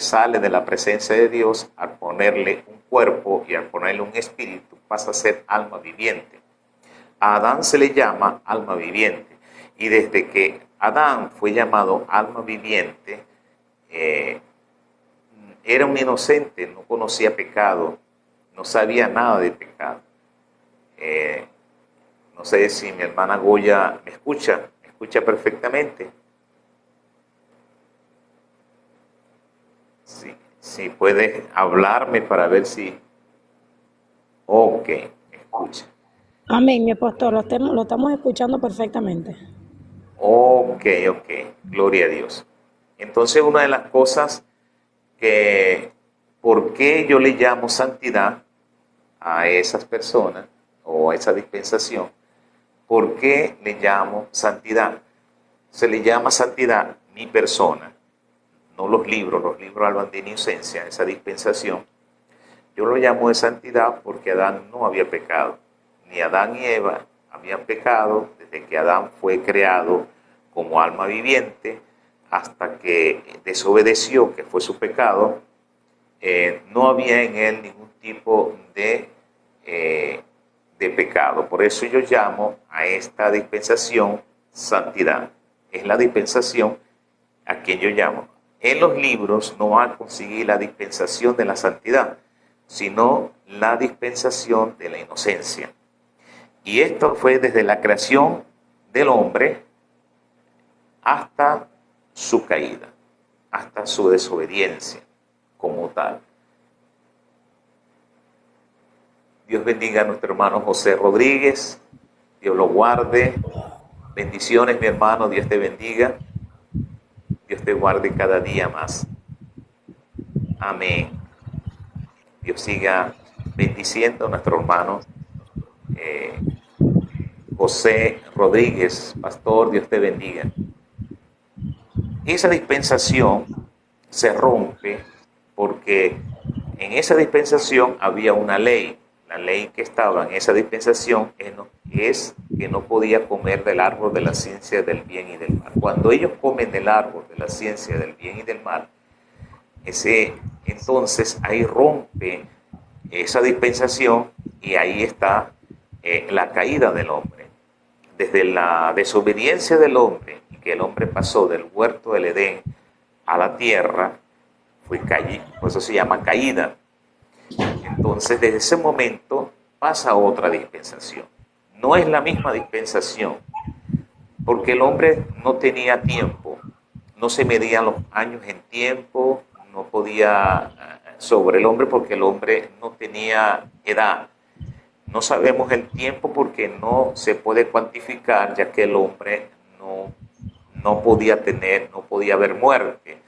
sale de la presencia de Dios, al ponerle un cuerpo y al ponerle un espíritu, pasa a ser alma viviente. A Adán se le llama alma viviente. Y desde que Adán fue llamado alma viviente, era un inocente, no conocía pecado, no sabía nada de pecado. No sé si mi hermana Goya me escucha perfectamente. Sí, sí, puedes hablarme para ver si... Ok, me escucha. Amén, mi apóstol, lo estamos escuchando perfectamente. Ok, ok, gloria a Dios. Entonces una de las cosas que, ¿por qué yo le llamo santidad a esas personas o a esa dispensación? ¿Por qué le llamo santidad? Se le llama santidad mi persona, no los libros hablan de inocencia, esa dispensación. Yo lo llamo de santidad porque Adán no había pecado, ni Adán ni Eva habían pecado desde que Adán fue creado como alma viviente hasta que desobedeció, que fue su pecado. No había en él ningún tipo de pecado. Por eso yo llamo a esta dispensación santidad. Es la dispensación a quien yo llamo. En los libros no va a conseguir la dispensación de la santidad, sino la dispensación de la inocencia. Y esto fue desde la creación del hombre hasta su caída, hasta su desobediencia como tal. Dios bendiga a nuestro hermano José Rodríguez, Dios lo guarde. Bendiciones, mi hermano, Dios te bendiga, Dios te guarde cada día más. Amén. Dios siga bendiciendo a nuestro hermano eh, José Rodríguez, pastor, Dios te bendiga. Esa dispensación se rompe porque en esa dispensación había una ley. La ley que estaba en esa dispensación es que no podía comer del árbol de la ciencia del bien y del mal. Cuando ellos comen del árbol de la ciencia del bien y del mal, entonces ahí rompe esa dispensación y ahí está la caída del hombre. Desde la desobediencia del hombre, y que el hombre pasó del huerto del Edén a la tierra, por eso se llama caída. Entonces, desde ese momento pasa otra dispensación. No es la misma dispensación, porque el hombre no tenía tiempo, no se medían los años en tiempo, no podía sobre el hombre porque el hombre no tenía edad. No sabemos el tiempo porque no se puede cuantificar, ya que el hombre no podía no podía haber muerte.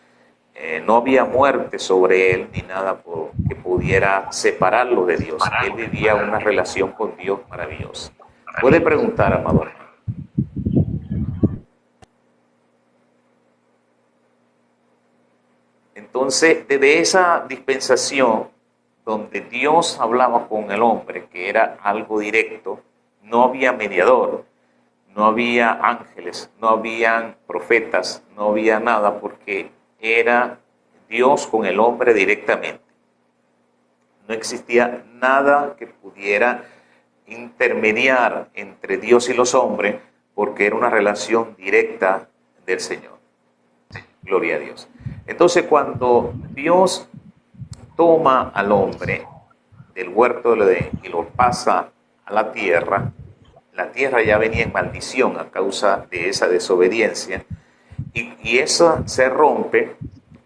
No había muerte sobre él ni nada que pudiera separarlo de Dios. Él vivía una relación con Dios maravillosa. Puede preguntar, amado hermano. Entonces, desde esa dispensación donde Dios hablaba con el hombre, que era algo directo, no había mediador, no había ángeles, no habían profetas, no había nada, porque era Dios con el hombre directamente. No existía nada que pudiera intermediar entre Dios y los hombres, porque era una relación directa del Señor. Gloria a Dios. Entonces, cuando Dios toma al hombre del huerto del Edén y lo pasa a la tierra ya venía en maldición a causa de esa desobediencia, y eso se rompe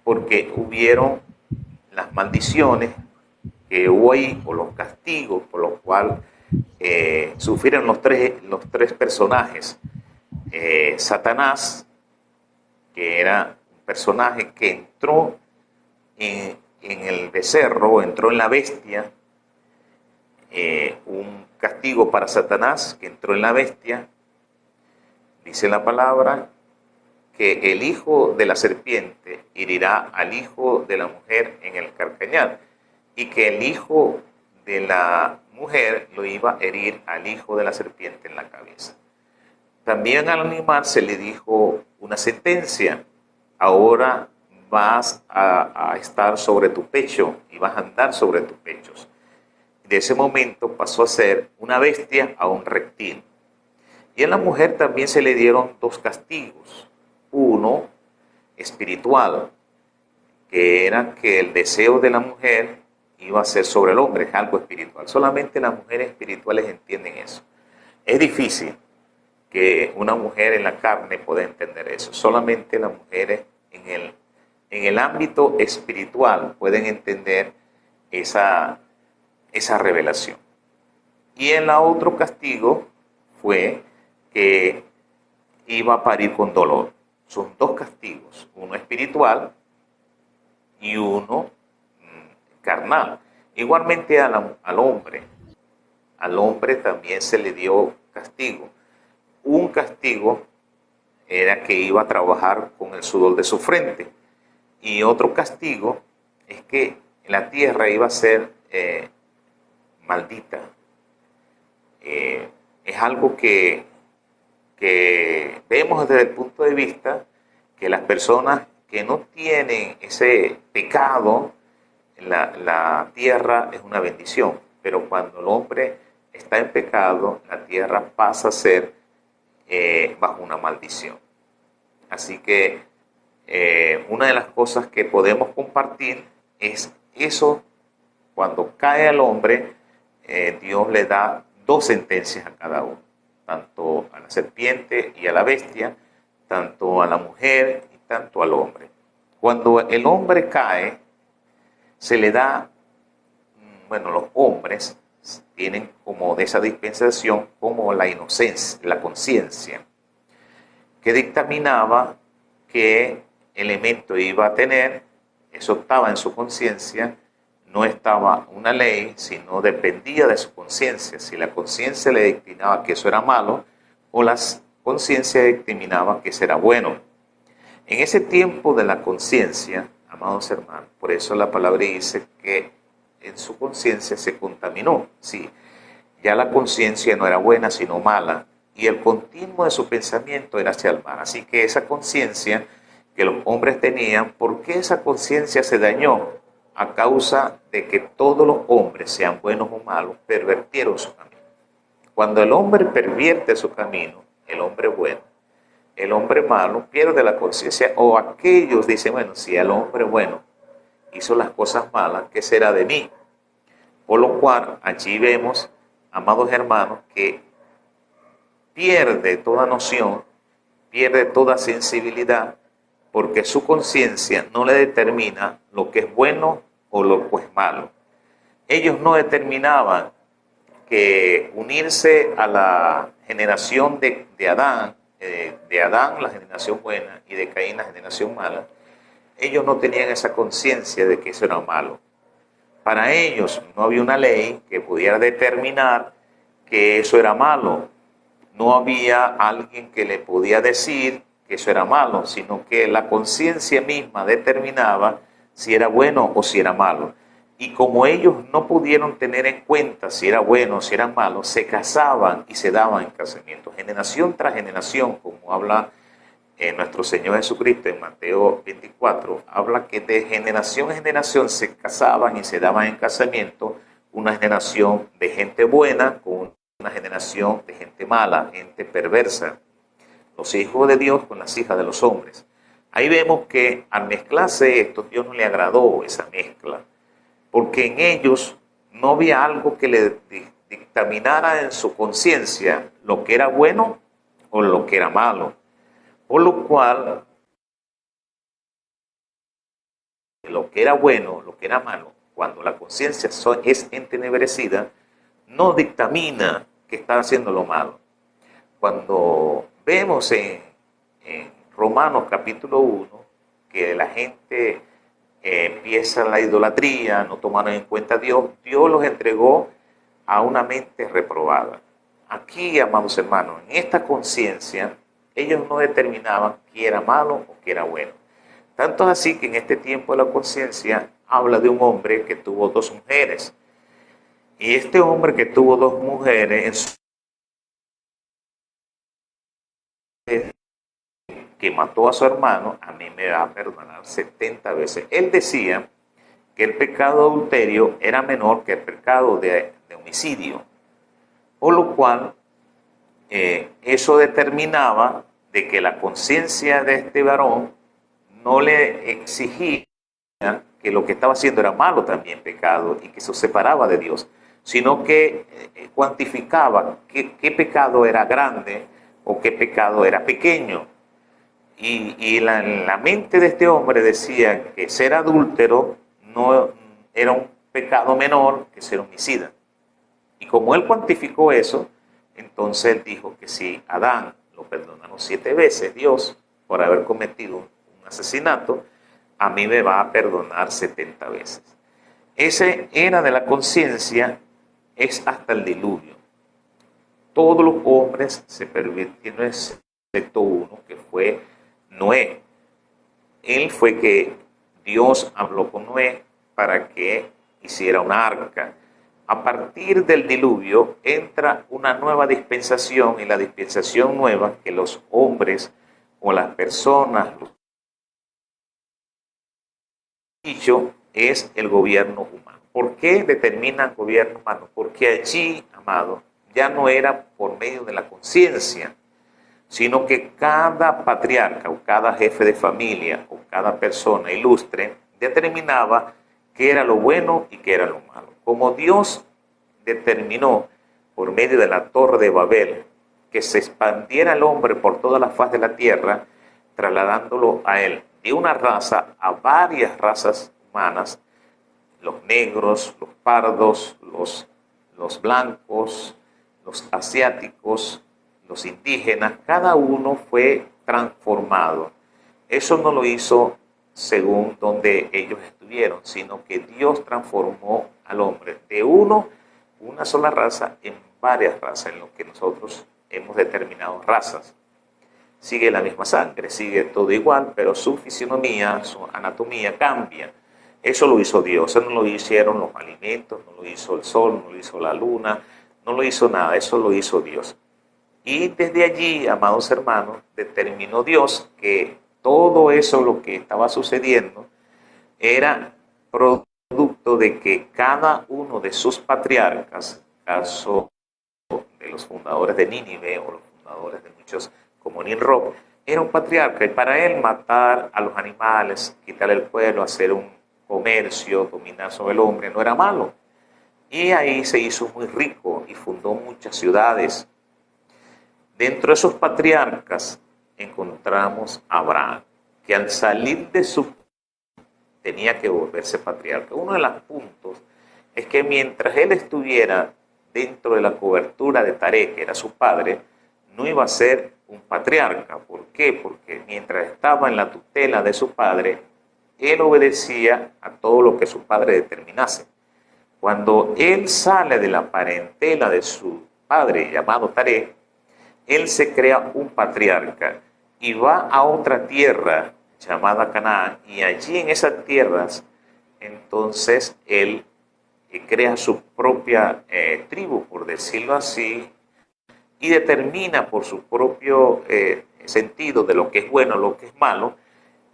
porque hubieron las maldiciones que hubo ahí, o los castigos por los cuales sufrieron los tres personajes. Satanás, que era un personaje que entró en el becerro, entró en la bestia, un castigo para Satanás que entró en la bestia. Dice la palabra que el hijo de la serpiente herirá al hijo de la mujer en el carcañal, y que el hijo de la mujer lo iba a herir al hijo de la serpiente en la cabeza. También al animal se le dijo una sentencia: ahora vas a estar sobre tu pecho y vas a andar sobre tus pechos. De ese momento pasó a ser una bestia a un reptil. Y a la mujer también se le dieron dos castigos. Uno espiritual, que era que el deseo de la mujer iba a ser sobre el hombre, es algo espiritual. Solamente las mujeres espirituales entienden eso. Es difícil que una mujer en la carne pueda entender eso. Solamente las mujeres en el ámbito espiritual pueden entender esa revelación. Y el otro castigo fue que iba a parir con dolor. Son dos castigos, uno espiritual y uno carnal. Igualmente al hombre también se le dio castigo. Un castigo era que iba a trabajar con el sudor de su frente, y otro castigo es que la tierra iba a ser maldita. Es algo que vemos desde el punto de vista que las personas que no tienen ese pecado, la tierra es una bendición, pero cuando el hombre está en pecado, la tierra pasa a ser bajo una maldición. Así que una de las cosas que podemos compartir es eso. Cuando cae el hombre, Dios le da dos sentencias a cada uno, tanto a la serpiente y a la bestia, tanto a la mujer y tanto al hombre. Cuando el hombre cae, se le da, los hombres tienen como de esa dispensación como la inocencia, la conciencia, que dictaminaba qué elemento iba a tener. Eso estaba en su conciencia, no estaba una ley, sino dependía de su conciencia. Si la conciencia le dictaminaba que eso era malo, o la conciencia dictaminaba que eso era bueno. En ese tiempo de la conciencia, amados hermanos, por eso la palabra dice que en su conciencia se contaminó. Sí, ya la conciencia no era buena, sino mala, y el continuo de su pensamiento era hacia el mal. Así que esa conciencia que los hombres tenían, ¿por qué esa conciencia se dañó? A causa de que todos los hombres, sean buenos o malos, pervertieron su camino. Cuando el hombre pervierte su camino, el hombre bueno, el hombre malo pierde la conciencia, o aquellos dicen, bueno, si el hombre bueno hizo las cosas malas, ¿qué será de mí? Por lo cual, allí vemos, amados hermanos, que pierde toda noción, pierde toda sensibilidad, porque su conciencia no le determina lo que es bueno o lo que es malo. Ellos no determinaban que unirse a la generación de Adán, la generación buena, y de Caín, la generación mala. Ellos no tenían esa conciencia de que eso era malo. Para ellos no había una ley que pudiera determinar que eso era malo. No había alguien que le podía decir que eso era malo, sino que la conciencia misma determinaba si era bueno o si era malo. Y como ellos no pudieron tener en cuenta si era bueno o si era malo, se casaban y se daban en casamiento. Generación tras generación, como habla nuestro Señor Jesucristo en Mateo 24, habla que de generación en generación se casaban y se daban en casamiento, una generación de gente buena con una generación de gente mala, gente perversa, los hijos de Dios con las hijas de los hombres. Ahí vemos que al mezclarse esto, Dios no le agradó esa mezcla, porque en ellos no había algo que le dictaminara en su conciencia lo que era bueno o lo que era malo. Por lo cual, lo que era bueno, lo que era malo, cuando la conciencia es entenebrecida, no dictamina que está haciendo lo malo. Cuando vemos en Romanos capítulo 1 que la gente empieza la idolatría, no tomaron en cuenta a Dios, Dios los entregó a una mente reprobada. Aquí, amados hermanos, en esta conciencia, ellos no determinaban qué era malo o qué era bueno. Tanto es así que en este tiempo de la conciencia habla de un hombre que tuvo dos mujeres. Y este hombre que tuvo dos mujeres, en su que mató a su hermano, a mí me va a perdonar 70 veces. Él decía que el pecado de adulterio era menor que el pecado de homicidio, por lo cual eso determinaba de que la conciencia de este varón no le exigía que lo que estaba haciendo era malo también, pecado, y que se separaba de Dios, sino que cuantificaba qué pecado era grande o qué pecado era pequeño. Y la mente de este hombre decía que ser adúltero no era un pecado menor que ser homicida. Y como él cuantificó eso, entonces él dijo que si Adán lo perdonaron 7 veces, Dios, por haber cometido un asesinato, a mí me va a perdonar 70 veces. Ese era de la conciencia, es hasta el diluvio. Todos los hombres se pervirtieron excepto uno, que fue Noé. Él fue que Dios habló con Noé para que hiciera una arca. A partir del diluvio entra una nueva dispensación, y la dispensación nueva que los hombres o las personas, dicho, es el gobierno humano. ¿Por qué determinan gobierno humano? Porque allí, amado, ya no era por medio de la conciencia, sino que cada patriarca o cada jefe de familia o cada persona ilustre determinaba qué era lo bueno y qué era lo malo. Como Dios determinó por medio de la Torre de Babel que se expandiera el hombre por toda la faz de la tierra, trasladándolo a él de una raza a varias razas humanas, los negros, los pardos, los blancos, los asiáticos, los indígenas, cada uno fue transformado. Eso no lo hizo según donde ellos estuvieron, sino que Dios transformó al hombre de una sola raza en varias razas, en lo que nosotros hemos determinado razas. Sigue la misma sangre, sigue todo igual, pero su fisionomía, su anatomía cambia. Eso lo hizo Dios, eso no lo hicieron los alimentos, no lo hizo el sol, no lo hizo la luna, no lo hizo nada, eso lo hizo Dios. Y desde allí, amados hermanos, determinó Dios que todo eso, lo que estaba sucediendo, era producto de que cada uno de sus patriarcas, caso de los fundadores de Nínive o los fundadores de muchos, como Nimrod, era un patriarca, y para él matar a los animales, quitarle el pueblo, hacer un comercio, dominar sobre el hombre, no era malo. Y ahí se hizo muy rico y fundó muchas ciudades. Dentro de esos patriarcas encontramos a Abraham, que al salir de su tenía que volverse patriarca. Uno de los puntos es que mientras él estuviera dentro de la cobertura de Taré, que era su padre, no iba a ser un patriarca. ¿Por qué? Porque mientras estaba en la tutela de su padre, él obedecía a todo lo que su padre determinase. Cuando él sale de la parentela de su padre, llamado Taré, él se crea un patriarca y va a otra tierra llamada Canaán, y allí en esas tierras entonces él crea su propia tribu, por decirlo así, y determina por su propio sentido de lo que es bueno, lo que es malo,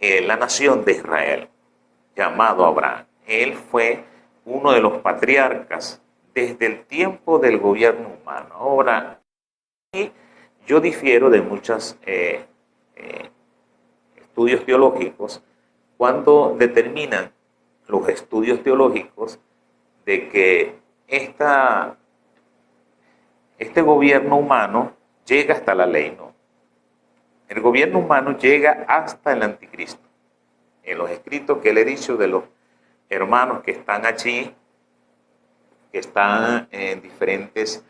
la nación de Israel, llamado Abraham. Él fue uno de los patriarcas desde el tiempo del gobierno humano. Ahora, yo difiero de muchos estudios teológicos cuando determinan los estudios teológicos de que este gobierno humano llega hasta la ley, ¿no? El gobierno humano llega hasta el anticristo. En los escritos que le he dicho de los hermanos que están allí, que están en diferentes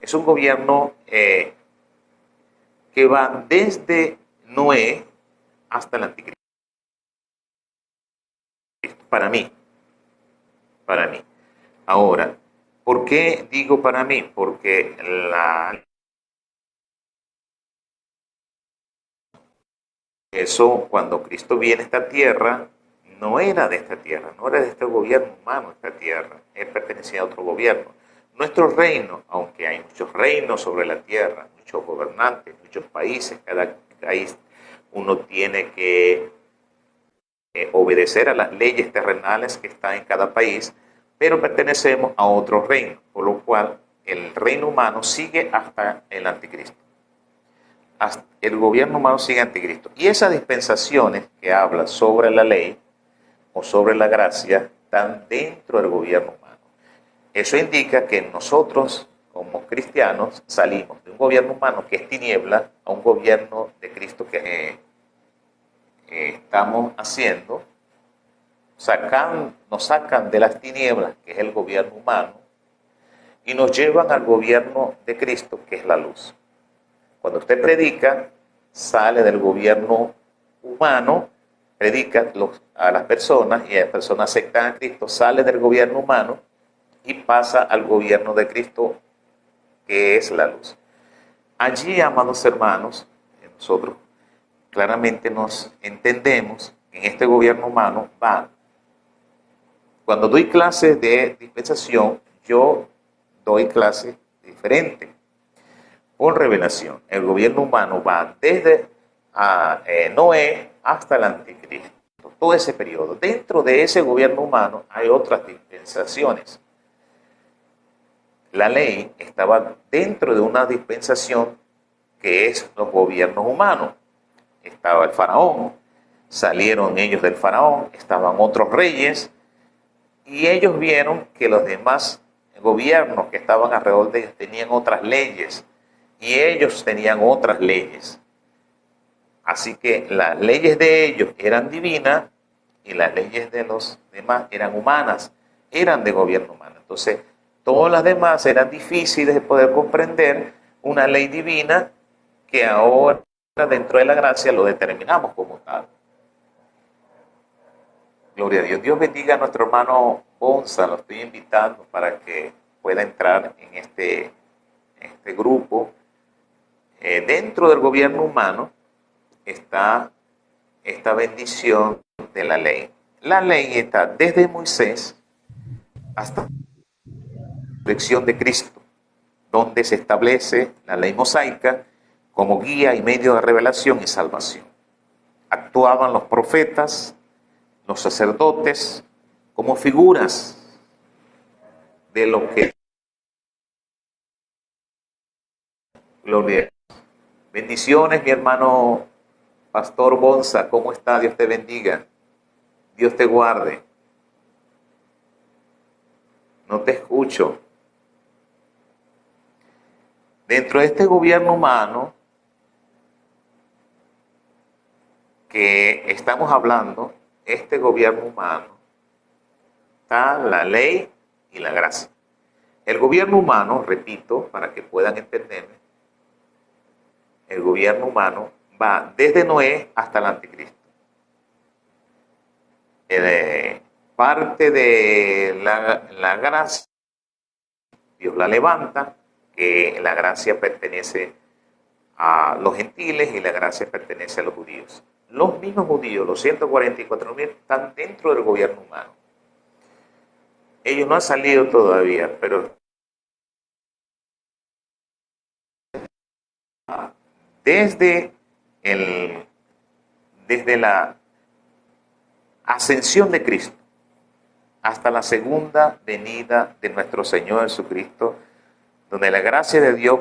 es un gobierno que va desde Noé hasta el anticristo. Para mí, para mí. Ahora, ¿por qué digo para mí? Porque Eso, cuando Cristo viene a esta tierra, no era de esta tierra, no era de este gobierno humano esta tierra, él pertenecía a otro gobierno. Nuestro reino, aunque hay muchos reinos sobre la tierra, muchos gobernantes, muchos países, cada país uno tiene que obedecer a las leyes terrenales que están en cada país, pero pertenecemos a otro reino, por lo cual el reino humano sigue hasta el anticristo. Hasta el gobierno humano sigue anticristo. Y esas dispensaciones que hablan sobre la ley o sobre la gracia están dentro del gobierno humano. Eso indica que nosotros, como cristianos, salimos de un gobierno humano que es tiniebla a un gobierno de Cristo que estamos haciendo, nos sacan de las tinieblas, que es el gobierno humano, y nos llevan al gobierno de Cristo, que es la luz. Cuando usted predica, sale del gobierno humano, predica a las personas y las personas aceptan a Cristo, sale del gobierno humano y pasa al gobierno de Cristo, que es la luz. Allí, amados hermanos, nosotros claramente nos entendemos que en este gobierno humano va. Cuando doy clases de dispensación, yo doy clases diferentes, por revelación. El gobierno humano va desde Noé hasta el anticristo, todo ese periodo. Dentro de ese gobierno humano hay otras dispensaciones. La ley estaba dentro de una dispensación que es los gobiernos humanos. Estaba el faraón, salieron ellos del faraón, estaban otros reyes, y ellos vieron que los demás gobiernos que estaban alrededor de ellos tenían otras leyes, y ellos tenían otras leyes. Así que las leyes de ellos eran divinas y las leyes de los demás eran humanas, eran de gobierno humano. Entonces, todas las demás eran difíciles de poder comprender una ley divina que ahora dentro de la gracia lo determinamos como tal. Gloria a Dios. Dios bendiga a nuestro hermano Bonza. Lo estoy invitando para que pueda entrar en este grupo. Dentro del gobierno humano está esta bendición de la ley. La ley está desde Moisés hasta la resurrección de Cristo, donde se establece la ley mosaica como guía y medio de revelación y salvación. Actuaban los profetas, los sacerdotes, como figuras de lo que... Gloria. Bendiciones, mi hermano Pastor Bonza, ¿cómo está? Dios te bendiga. Dios te guarde. No te escucho. Dentro de este gobierno humano que estamos hablando, este gobierno humano, está la ley y la gracia. El gobierno humano, repito, para que puedan entenderme, el gobierno humano va desde Noé hasta el anticristo. Parte de la gracia, Dios la levanta, que la gracia pertenece a los gentiles y la gracia pertenece a los judíos. Los mismos judíos, los 144.000, están dentro del gobierno humano. Ellos no han salido todavía, pero desde la ascensión de Cristo hasta la segunda venida de nuestro Señor Jesucristo, donde la gracia de Dios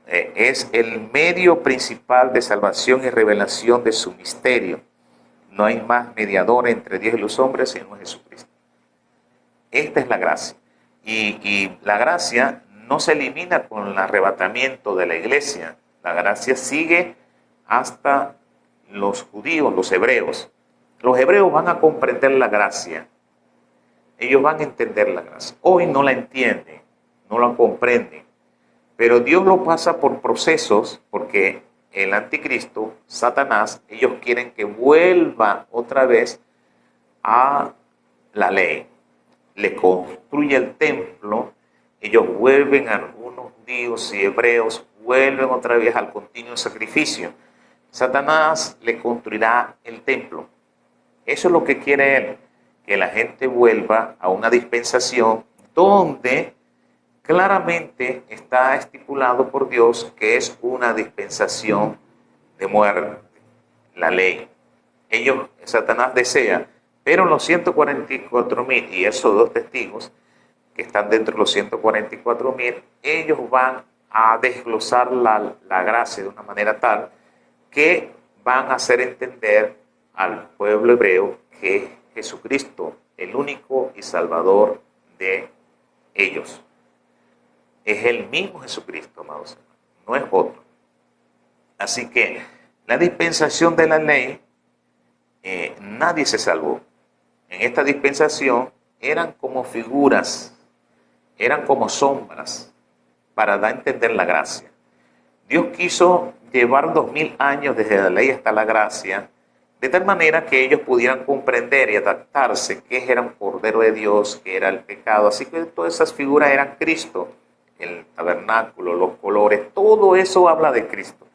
es el medio principal de salvación y revelación de su misterio. No hay más mediador entre Dios y los hombres sino Jesucristo. Esta es la gracia. Y la gracia no se elimina con el arrebatamiento de la iglesia. La gracia sigue hasta los judíos, los hebreos. Los hebreos van a comprender la gracia. Ellos van a entender la gracia. Hoy no la entienden, no la comprenden. Pero Dios lo pasa por procesos porque el anticristo, Satanás, ellos quieren que vuelva otra vez a la ley. Le construye el templo, ellos vuelven, algunos judíos y hebreos vuelven otra vez al continuo sacrificio. Satanás le construirá el templo. Eso es lo que quiere él, que la gente vuelva a una dispensación donde claramente está estipulado por Dios que es una dispensación de muerte, la ley. Satanás desea, pero los 144.000 y esos dos testigos que están dentro de los 144.000, ellos van a desglosar la gracia de una manera tal que van a hacer entender al pueblo hebreo que es Jesucristo, el único y salvador de ellos. Es el mismo Jesucristo, amados hermanos, no es otro. Así que la dispensación de la ley, nadie se salvó. En esta dispensación eran como figuras, eran como sombras para dar a entender la gracia. Dios quiso llevar 2000 años desde la ley hasta la gracia, de tal manera que ellos pudieran comprender y adaptarse qué era un Cordero de Dios, qué era el pecado. Así que todas esas figuras eran Cristo, el tabernáculo, los colores, todo eso habla de Cristo.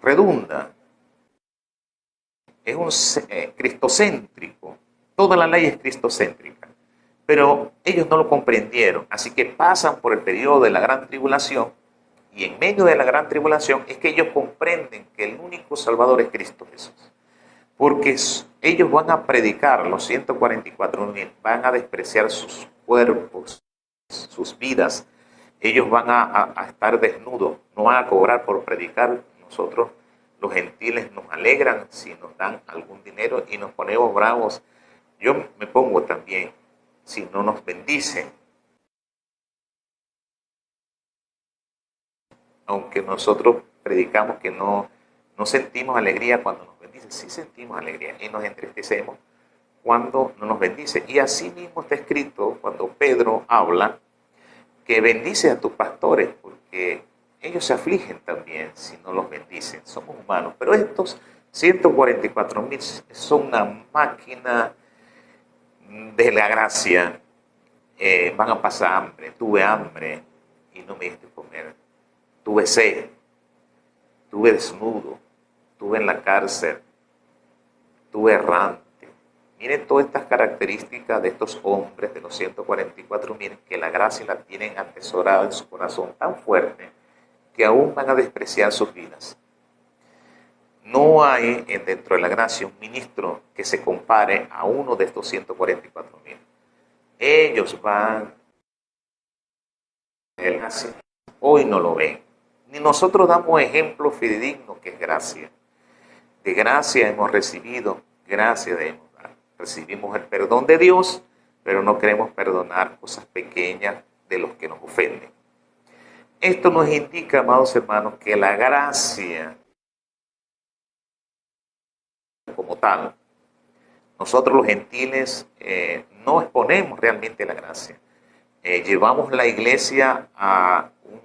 Redunda, es un cristocéntrico, toda la ley es cristocéntrica, pero ellos no lo comprendieron, así que pasan por el periodo de la gran tribulación, y en medio de la gran tribulación es que ellos comprenden que el único Salvador es Cristo Jesús. Porque ellos van a predicar, los 144.000, van a despreciar sus cuerpos, sus vidas. Ellos van a estar desnudos, no van a cobrar por predicar. Nosotros, los gentiles, nos alegran si nos dan algún dinero y nos ponemos bravos. Yo me pongo también si no nos bendicen. Aunque nosotros predicamos que no sentimos alegría cuando nos bendice, sí sentimos alegría y nos entristecemos cuando no nos bendice. Y así mismo está escrito cuando Pedro habla que bendice a tus pastores, porque ellos se afligen también si no los bendicen. Somos humanos, pero estos 144.000 son una máquina de la gracia. Van a pasar hambre. Tuve hambre y no me diste comer. Tuve sed, tuve desnudo, tuve en la cárcel, tuve errante. Miren todas estas características de estos hombres, de los 144.000, que la gracia la tienen atesorada en su corazón tan fuerte que aún van a despreciar sus vidas. No hay dentro de la gracia un ministro que se compare a uno de estos 144.000. Ellos van, hoy no lo ven. Ni nosotros damos ejemplo fidedigno que es gracia. De gracia hemos recibido, gracia debemos dar. Recibimos el perdón de Dios, pero no queremos perdonar cosas pequeñas de los que nos ofenden. Esto nos indica, amados hermanos, que la gracia como tal, nosotros los gentiles no exponemos realmente la gracia. Llevamos la iglesia a un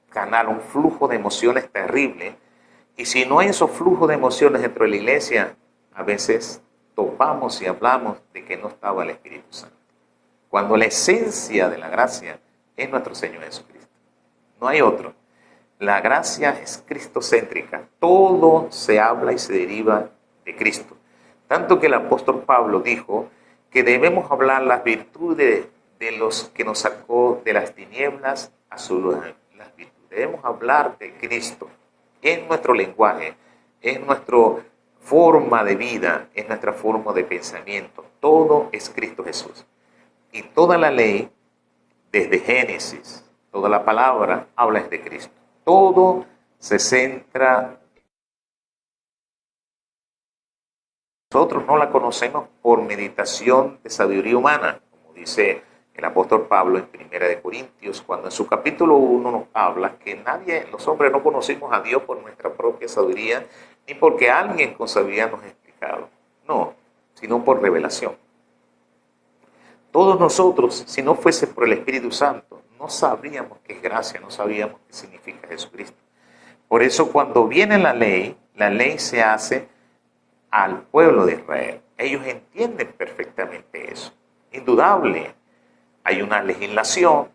canal, un flujo de emociones terrible, y si no hay esos flujos de emociones dentro de la iglesia, a veces topamos y hablamos de que no estaba el Espíritu Santo, cuando la esencia de la gracia es nuestro Señor Jesucristo. No hay otro. La gracia es cristocéntrica. Todo se habla y se deriva de Cristo. Tanto que el apóstol Pablo dijo que debemos hablar las virtudes de los que nos sacó de las tinieblas a su luz. Las virtudes. Debemos hablar de Cristo. Es nuestro lenguaje, es nuestra forma de vida, es nuestra forma de pensamiento. Todo es Cristo Jesús. Y toda la ley, desde Génesis, toda la palabra habla de Cristo. Todo se centra. Nosotros no la conocemos por meditación de sabiduría humana, como dice el apóstol Pablo en 1 Corintios, cuando en su capítulo 1 nos habla que los hombres no conocimos a Dios por nuestra propia sabiduría, ni porque alguien con sabiduría nos ha explicado. No, sino por revelación. Todos nosotros, si no fuese por el Espíritu Santo, no sabríamos qué es gracia, no sabríamos qué significa Jesucristo. Por eso cuando viene la ley se hace al pueblo de Israel. Ellos entienden perfectamente eso. Indudable. Hay una legislación,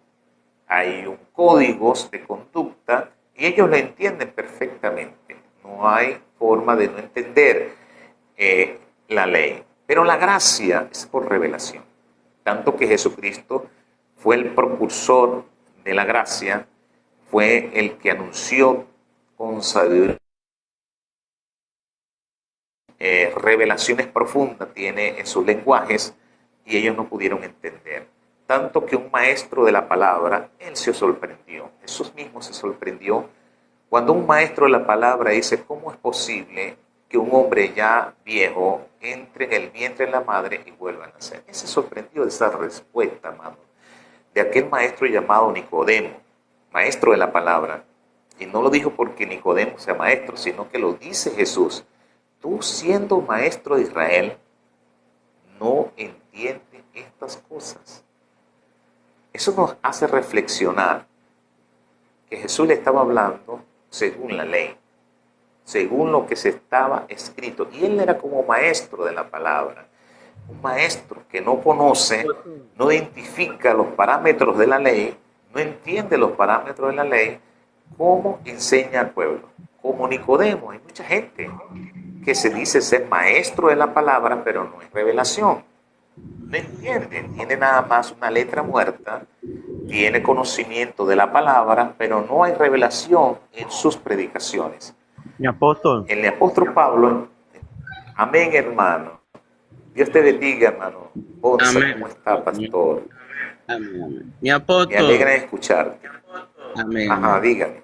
hay un código de conducta y ellos lo entienden perfectamente. no hay forma de no entender la ley. Pero la gracia es por revelación. Tanto que Jesucristo fue el precursor de la gracia, fue el que anunció con sabiduría. Revelaciones profundas tiene en sus lenguajes y ellos no pudieron entender. Tanto que un maestro de la palabra, él se sorprendió. Jesús mismo se sorprendió cuando un maestro de la palabra dice, ¿cómo es posible que un hombre ya viejo entre en el vientre de la madre y vuelva a nacer? Él se sorprendió de esa respuesta, amado, de aquel maestro llamado Nicodemo, maestro de la palabra. Y no lo dijo porque Nicodemo sea maestro, sino que lo dice Jesús. Tú, siendo maestro de Israel, no entiendes estas cosas. Eso nos hace reflexionar que Jesús le estaba hablando según la ley, según lo que se estaba escrito. Y él era como maestro de la palabra. Un maestro que no conoce, no identifica los parámetros de la ley, no entiende los parámetros de la ley, ¿cómo enseña al pueblo? Como Nicodemo, hay mucha gente que se dice ser maestro de la palabra, pero no es revelación. No entiende, tiene nada más una letra muerta, tiene conocimiento de la palabra, pero no hay revelación en sus predicaciones. Mi apóstol. El apóstol Pablo, amén, hermano. Dios te bendiga, hermano. Ponce, Amén. ¿cómo está, pastor? Amén, amén. Mi Me apóstol. alegra escucharte. Amén. Ajá, dígame.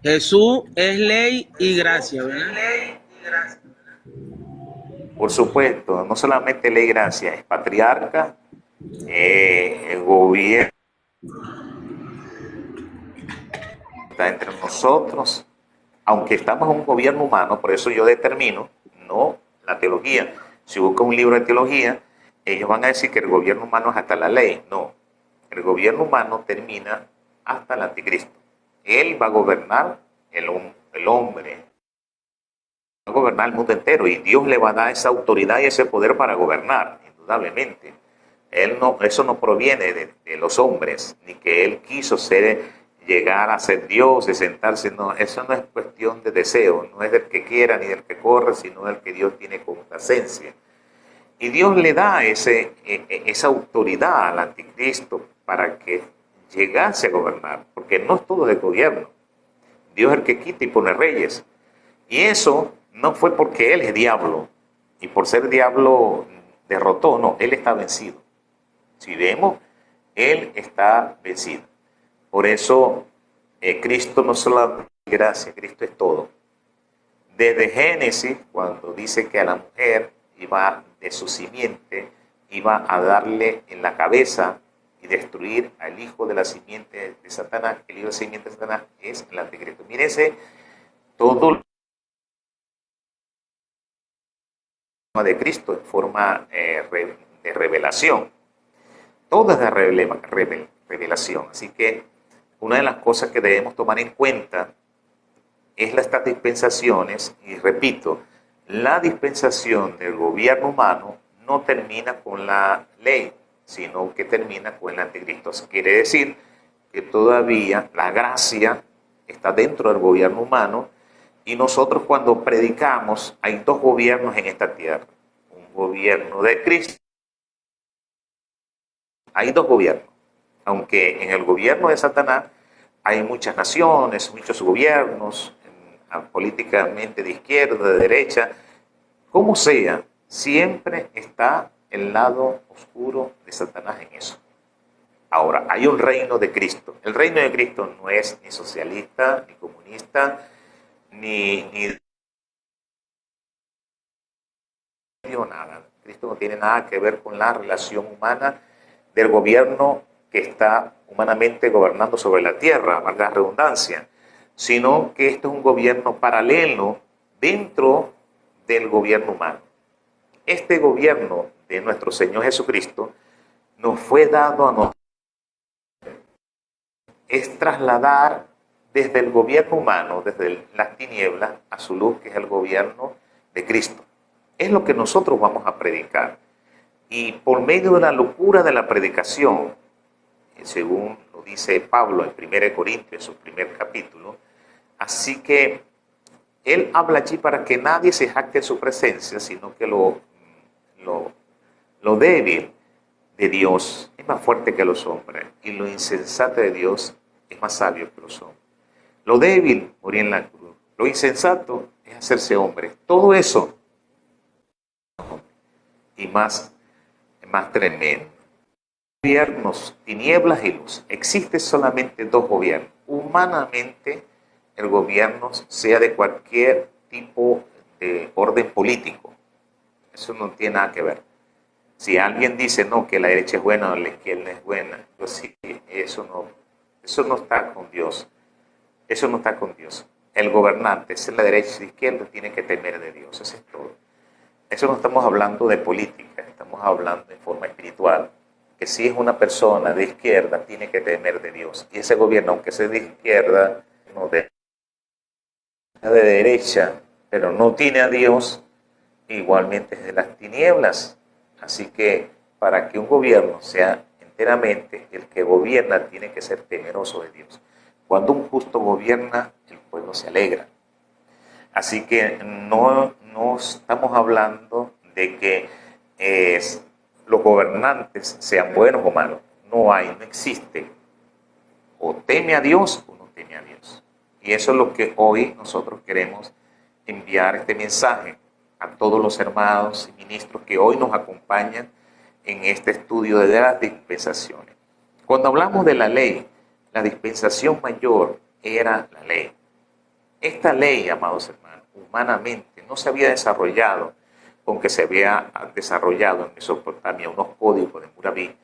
Jesús es ley y gracia, ¿verdad? Por supuesto, no solamente ley y gracia, es patriarca, el gobierno está entre nosotros, aunque estamos en un gobierno humano, por eso yo determino, no la teología. Si busca un libro de teología, ellos van a decir que el gobierno humano es hasta la ley. No, el gobierno humano termina hasta el anticristo. Él va a gobernar el hombre, va a gobernar el mundo entero y Dios le va a dar esa autoridad y ese poder para gobernar, indudablemente. Eso no proviene de los hombres, ni que él quiso llegar a ser Dios, de sentarse, no, eso no es cuestión de deseo, no es del que quiera ni del que corre, sino del que Dios tiene complacencia. Y Dios le da esa autoridad al anticristo para que llegase a gobernar, porque no es todo de gobierno. Dios es el que quita y pone reyes. Y eso no fue porque él es diablo, y por ser diablo derrotó, no, él está vencido. Si vemos, él está vencido. Por eso Cristo no solo es gracia, Cristo es todo. Desde Génesis, cuando dice que a la mujer iba de su simiente, iba a darle en la cabeza y destruir al hijo de la simiente de Satanás. El hijo de la simiente de Satanás es el anticristo. Mírense todo de Cristo en forma de revelación. Todo es de revelación. Así que una de las cosas que debemos tomar en cuenta es estas dispensaciones, y repito, la dispensación del gobierno humano no termina con la ley, sino que termina con el anticristo. Quiere decir que todavía la gracia está dentro del gobierno humano, y nosotros cuando predicamos, hay dos gobiernos en esta tierra. Un gobierno de Cristo. Hay dos gobiernos. Aunque en el gobierno de Satanás hay muchas naciones, muchos gobiernos, políticamente de izquierda, de derecha, como sea, siempre está el lado oscuro de Satanás en eso. Ahora, hay un reino de Cristo. El reino de Cristo no es ni socialista, ni comunista, ni nada. Cristo no tiene nada que ver con la relación humana del gobierno que está humanamente gobernando sobre la tierra, valga la redundancia, sino que esto es un gobierno paralelo dentro del gobierno humano. Este gobierno de nuestro Señor Jesucristo nos fue dado a nosotros. Es trasladar desde el gobierno humano, desde las tinieblas, a su luz, que es el gobierno de Cristo. Es lo que nosotros vamos a predicar. Y por medio de la locura de la predicación, según lo dice Pablo en 1 Corintios, en su primer capítulo, así que Él habla allí para que nadie se jacte en su presencia, sino que lo débil de Dios es más fuerte que los hombres y lo insensato de Dios es más sabio que los hombres. Lo débil morir en la cruz, lo insensato es hacerse hombre. Todo eso y más tremendo. Gobiernos, tinieblas y luz. Existen solamente dos gobiernos. Humanamente, el gobierno sea de cualquier tipo de orden político. Eso no tiene nada que ver. Si alguien dice no, que la derecha es buena o la izquierda es buena, pues sí, eso no está con Dios. Eso no está con Dios. El gobernante, sea la derecha o la izquierda, tiene que temer de Dios. Eso es todo. Eso no estamos hablando de política, estamos hablando de forma espiritual. Que si es una persona de izquierda, tiene que temer de Dios. Y ese gobierno, aunque sea de izquierda, no de derecha, pero no tiene a Dios, igualmente es de las tinieblas. Así que para que un gobierno sea enteramente el que gobierna, tiene que ser temeroso de Dios. Cuando un justo gobierna, el pueblo se alegra. Así que no estamos hablando de que los gobernantes sean buenos o malos. No existe. O teme a Dios o no teme a Dios. Y eso es lo que hoy nosotros queremos enviar este mensaje a todos los hermanos y ministros que hoy nos acompañan en este estudio de las dispensaciones. Cuando hablamos de la ley, la dispensación mayor era la ley. Esta ley, amados hermanos, humanamente no se había desarrollado, aunque se había desarrollado en Mesopotamia unos códigos de Murabi,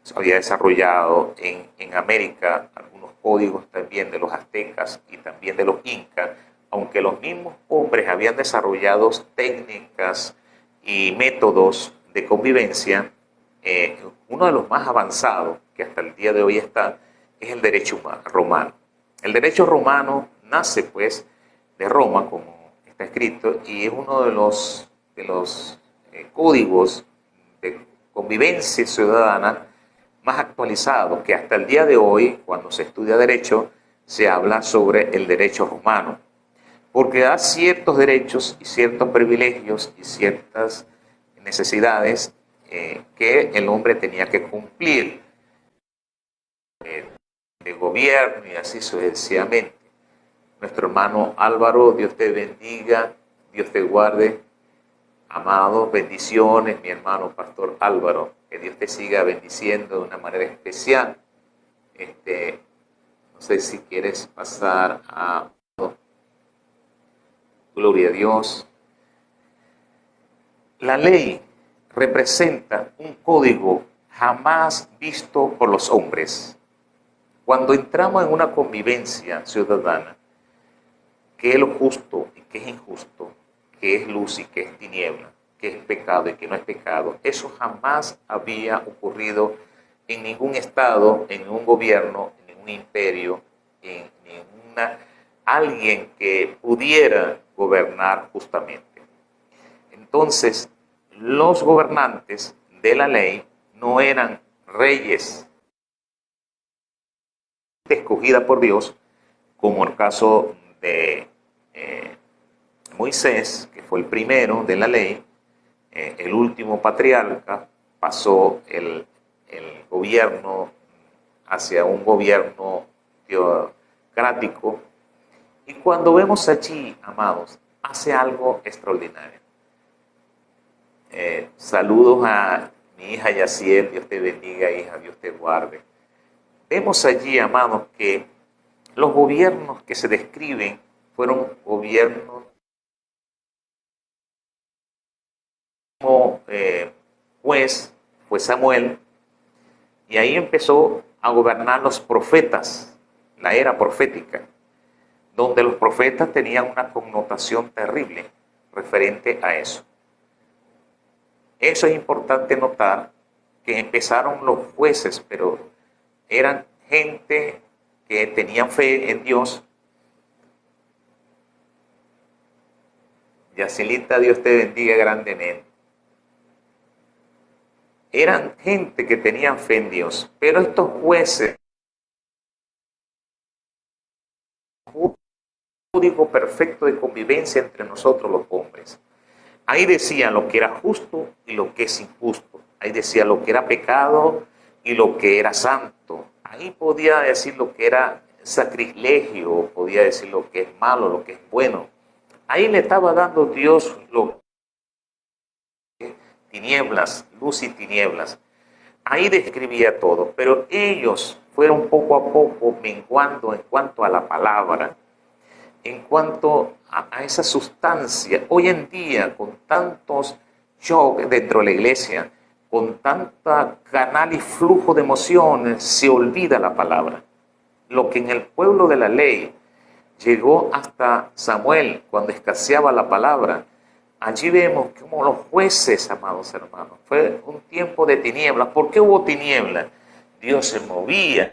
se había desarrollado en América algunos códigos también de los aztecas y también de los incas, aunque los mismos hombres habían desarrollado técnicas y métodos de convivencia, uno de los más avanzados que hasta el día de hoy está es el derecho romano. El derecho romano nace pues de Roma, como está escrito, y es uno de los códigos de convivencia ciudadana más actualizados, que hasta el día de hoy, cuando se estudia derecho, se habla sobre el derecho romano, porque da ciertos derechos y ciertos privilegios y ciertas necesidades que el hombre tenía que cumplir de gobierno y así sucesivamente. Nuestro hermano Álvaro, Dios te bendiga, Dios te guarde. Amados, bendiciones, mi hermano Pastor Álvaro, que Dios te siga bendiciendo de una manera especial. No sé si quieres pasar a... Gloria a Dios. La ley representa un código jamás visto por los hombres. Cuando entramos en una convivencia ciudadana, qué es lo justo y qué es injusto, qué es luz y qué es tiniebla, qué es pecado y qué no es pecado, eso jamás había ocurrido en ningún estado, en ningún gobierno, en ningún imperio, en alguien que pudiera gobernar justamente. Entonces, los gobernantes de la ley no eran reyes escogida por Dios, como el caso de Moisés, que fue el primero de la ley, el último patriarca, pasó el gobierno hacia un gobierno teocrático, y cuando vemos allí, amados, hace algo extraordinario. Saludos a mi hija Yaciel, Dios te bendiga, hija, Dios te guarde. Vemos allí, amados, que los gobiernos que se describen fueron gobiernos como juez, fue Samuel, y ahí empezó a gobernar los profetas, la era profética, donde los profetas tenían una connotación terrible referente a eso. Eso es importante notar, que empezaron los jueces, pero eran gente que tenían fe en Dios. Yacilita, Dios te bendiga grandemente. Eran gente que tenían fe en Dios, pero estos jueces código perfecto de convivencia entre nosotros los hombres. Ahí decía lo que era justo y lo que es injusto. Ahí decía lo que era pecado y lo que era santo. Ahí podía decir lo que era sacrilegio, podía decir lo que es malo, lo que es bueno. Ahí le estaba dando Dios lo que es tinieblas, luz y tinieblas. Ahí describía todo, pero ellos fueron poco a poco menguando en cuanto a la palabra, en cuanto a esa sustancia. Hoy en día, con tantos shock dentro de la iglesia, con tanta canal y flujo de emociones, se olvida la palabra. Lo que en el pueblo de la ley llegó hasta Samuel, cuando escaseaba la palabra, allí vemos como los jueces, amados hermanos, fue un tiempo de tinieblas. ¿Por qué hubo tinieblas? Dios se movía,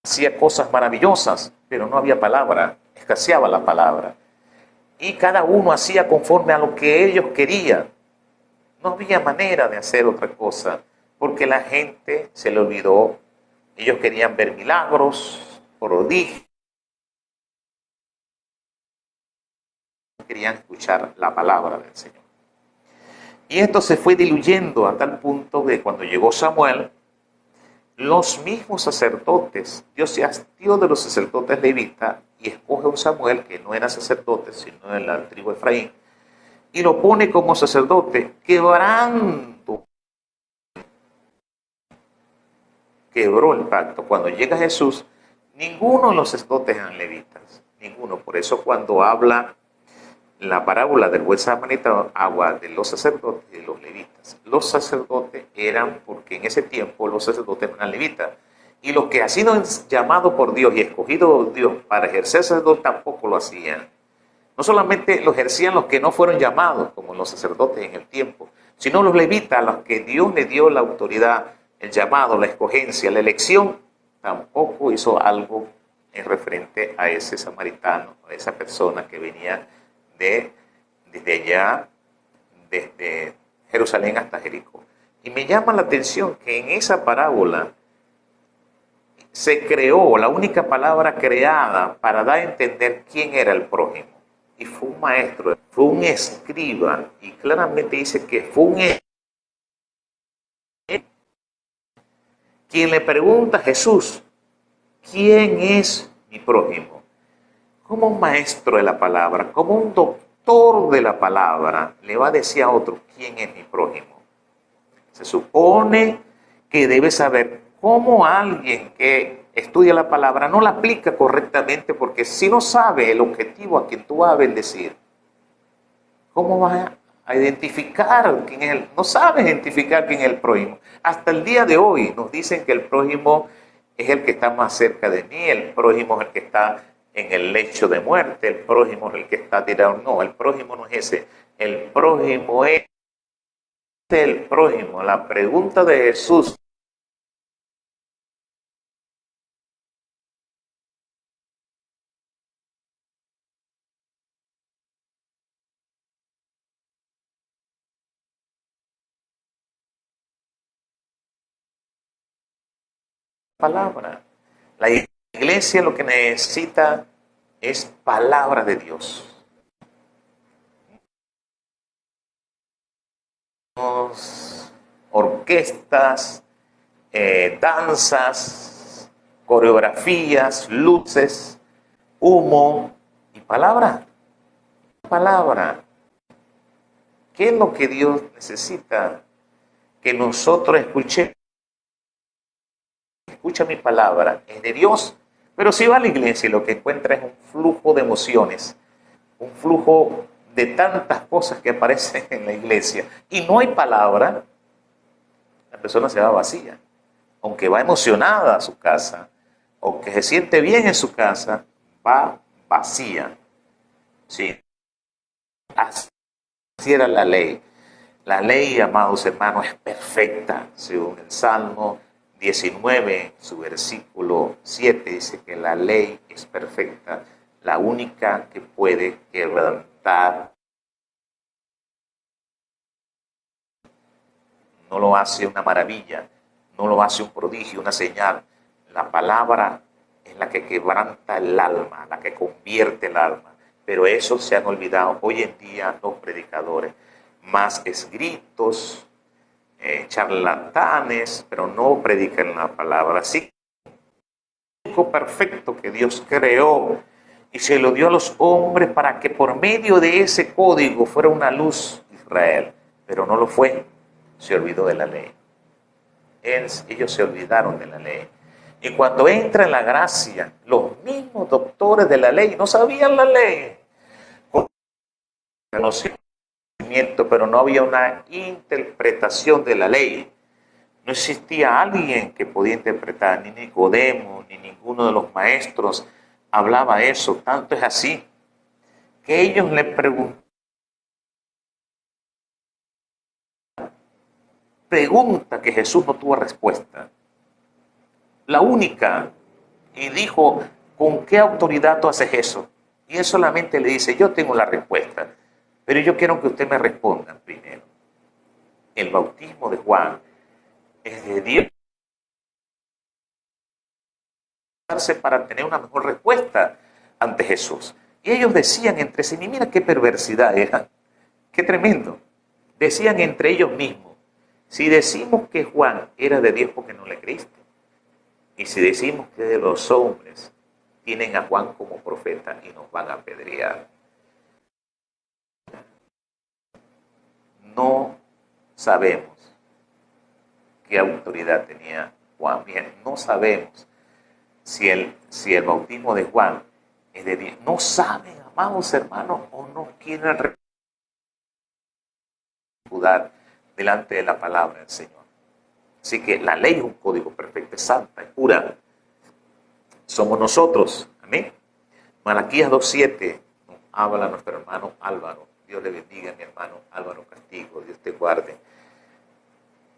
hacía cosas maravillosas, pero no había palabra, escaseaba la palabra. Y cada uno hacía conforme a lo que ellos querían. No había manera de hacer otra cosa, porque la gente se le olvidó. Ellos querían ver milagros, prodigios, querían escuchar la palabra del Señor. Y esto se fue diluyendo a tal punto que cuando llegó Samuel, los mismos sacerdotes, Dios se hastió de los sacerdotes levitas y escoge a un Samuel que no era sacerdote, sino de la tribu de Efraín, y lo pone como sacerdote, quebró el pacto. Cuando llega Jesús, ninguno de los sacerdotes eran levitas, ninguno. Por eso cuando habla la parábola del buen samaritano, habla de los sacerdotes y de los levitas. Los sacerdotes eran, porque en ese tiempo los sacerdotes eran levitas, y los que han sido llamados por Dios y escogidos por Dios para ejercer sacerdote tampoco lo hacían. No solamente lo ejercían los que no fueron llamados, como los sacerdotes en el tiempo, sino los levitas, a los que Dios le dio la autoridad, el llamado, la escogencia, la elección, tampoco hizo algo en referente a ese samaritano, a esa persona que venía desde allá, desde Jerusalén hasta Jericó. Y me llama la atención que en esa parábola se creó la única palabra creada para dar a entender quién era el prójimo. Y fue un maestro, fue un escriba, y claramente dice que fue un escriba quien le pregunta a Jesús, ¿quién es mi prójimo? Como un maestro de la palabra, como un doctor de la palabra, le va a decir a otro, ¿quién es mi prójimo? Se supone que debe saber cómo alguien que estudia la palabra no la aplica correctamente, porque si no sabe el objetivo a quien tú vas a bendecir, ¿cómo vas a identificar quién es él? No sabes identificar quién es el prójimo. Hasta el día de hoy nos dicen que el prójimo es el que está más cerca de mí, el prójimo es el que está en el lecho de muerte, el prójimo es el que está tirado. No, el prójimo no es ese. El prójimo es el prójimo. La pregunta de Jesús, palabra. La iglesia lo que necesita es palabra de Dios. Orquestas, danzas, coreografías, luces, humo y palabra. Palabra. ¿Qué es lo que Dios necesita? Que nosotros escuchemos. Escucha mi palabra, es de Dios. Pero si va a la iglesia y lo que encuentra es un flujo de emociones, un flujo de tantas cosas que aparecen en la iglesia y no hay palabra, la persona se va vacía. Aunque va emocionada a su casa, aunque se siente bien en su casa, va vacía. Sí. Así era la ley. La ley, amados hermanos, es perfecta. Según el Salmo 19, su versículo 7, dice que la ley es perfecta, la única que puede quebrantar. No lo hace una maravilla, no lo hace un prodigio, una señal. La palabra la que quebranta el alma, la que convierte el alma. Pero eso se han olvidado hoy en día los predicadores. Más es gritos, charlatanes, pero no predican la palabra. Así que perfecto que Dios creó y se lo dio a los hombres para que por medio de ese código fuera una luz Israel, pero no lo fue, se olvidó de la ley. Ellos se olvidaron de la ley. Y cuando entra en la gracia, los mismos doctores de la ley no sabían la ley. Conocimiento, pero no había una interpretación de la ley. No existía alguien que podía interpretar, ni Nicodemo, ni ninguno de los maestros hablaba eso. Tanto es así que ellos le pregunta que Jesús no tuvo respuesta. La única. Y dijo, ¿con qué autoridad tú haces eso? Y él solamente le dice, yo tengo la respuesta, pero yo quiero que usted me responda primero. El bautismo de Juan es de Dios para tener una mejor respuesta ante Jesús. Y ellos decían entre sí, mira qué perversidad era, qué tremendo. Decían entre ellos mismos, si decimos que Juan era de Dios, ¿por qué no le creíste? Y si decimos que de los hombres, tienen a Juan como profeta y nos van a apedrear. No sabemos qué autoridad tenía Juan. Bien, no sabemos si el bautismo de Juan es de Dios. No saben, amados hermanos, o no quieren dudar delante de la palabra del Señor. Así que la ley es un código perfecto, es santa, es pura. Somos nosotros. Amén. Malaquías 2:7 nos habla nuestro hermano Álvaro. Dios le bendiga a mi hermano Álvaro Castigo. Dios te guarde.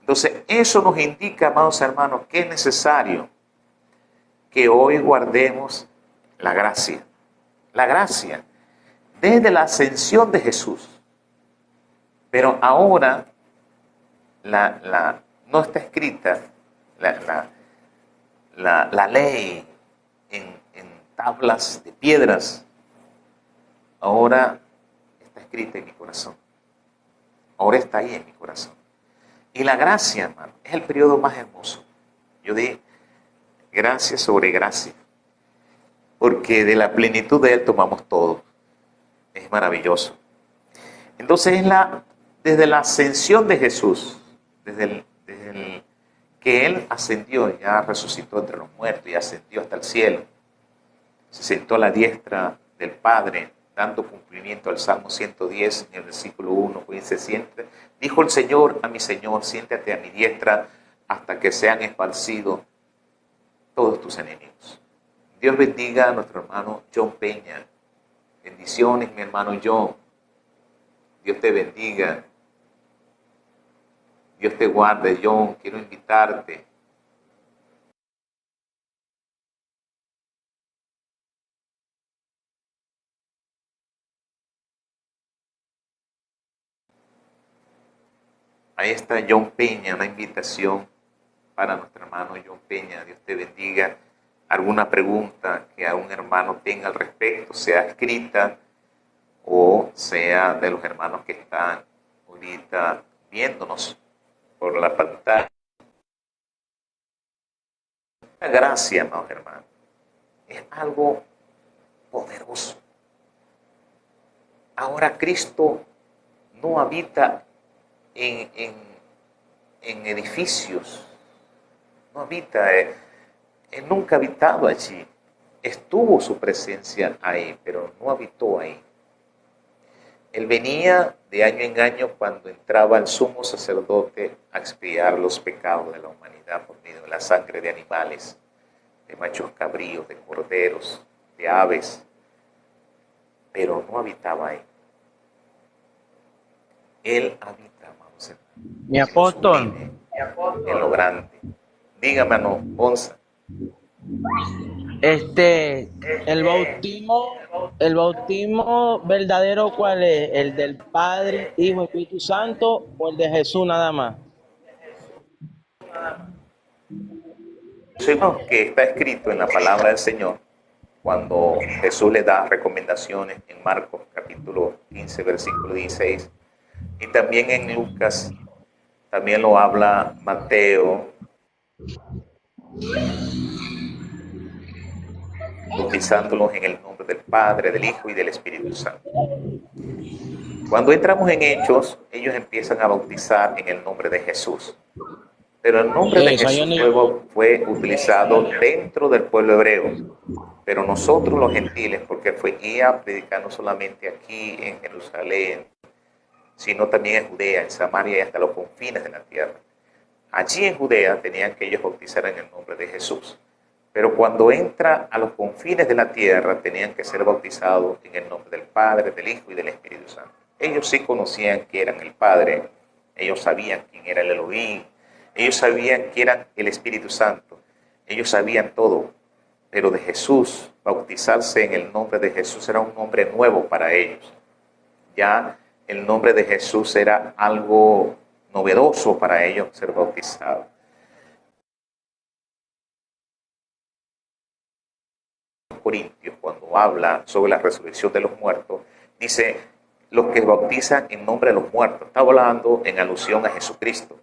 Entonces, eso nos indica, amados hermanos, que es necesario que hoy guardemos la gracia. La gracia. Desde la ascensión de Jesús. Pero ahora no está escrita la ley en tablas de piedras. Ahora está escrita en mi corazón. Ahora está ahí en mi corazón. Y la gracia, hermano, es el periodo más hermoso. Yo di gracia sobre gracia. Porque de la plenitud de Él tomamos todo. Es maravilloso. Entonces desde la ascensión de Jesús, desde que Él ascendió, ya resucitó entre los muertos y ascendió hasta el cielo, se sentó a la diestra del Padre, dando cumplimiento al Salmo 110, en el versículo 1, que dice, dijo el Señor a mi Señor, siéntate a mi diestra hasta que sean esparcidos todos tus enemigos. Dios bendiga a nuestro hermano John Peña. Bendiciones, mi hermano John. Dios te bendiga. Dios te guarde, John. Quiero invitarte. Ahí está John Peña, una invitación para nuestro hermano John Peña. Dios te bendiga. Alguna pregunta que a un hermano tenga al respecto, sea escrita o sea de los hermanos que están ahorita viéndonos por la pantalla. La gracia, amados hermanos, es algo poderoso. Ahora Cristo no habita en edificios, no habita, Él nunca ha habitado allí. Estuvo su presencia ahí, pero no habitó ahí. Él venía de año en año cuando entraba el sumo sacerdote a expiar los pecados de la humanidad por medio de la sangre de animales, de machos cabríos, de corderos, de aves, pero no habitaba ahí. Él habita, vamos a Mi apóstol. en lo grande. Dígame, no, Onza. El bautismo verdadero, ¿cuál es? ¿El del Padre, Hijo, Espíritu Santo o el de Jesús nada más? Sabemos que está escrito en la palabra del Señor cuando Jesús le da recomendaciones en Marcos capítulo 15, versículo 16, y también en Lucas, también lo habla Mateo, bautizándolos en el nombre del Padre, del Hijo y del Espíritu Santo. Cuando entramos en Hechos, ellos empiezan a bautizar en el nombre de Jesús. Pero el nombre de Jesús fue utilizado dentro del pueblo hebreo. Pero nosotros los gentiles, porque fue guía predicando solamente aquí en Jerusalén, sino también en Judea, en Samaria y hasta los confines de la tierra. Allí en Judea tenían que ellos bautizar en el nombre de Jesús. Pero cuando entra a los confines de la tierra, tenían que ser bautizados en el nombre del Padre, del Hijo y del Espíritu Santo. Ellos sí conocían que eran el Padre, ellos sabían quién era el Elohim, ellos sabían que eran el Espíritu Santo, ellos sabían todo. Pero de Jesús, bautizarse en el nombre de Jesús era un nombre nuevo para ellos. Ya el nombre de Jesús era algo novedoso para ellos ser bautizados. Corintios, cuando habla sobre la resurrección de los muertos, dice los que bautizan en nombre de los muertos. Está hablando en alusión a Jesucristo.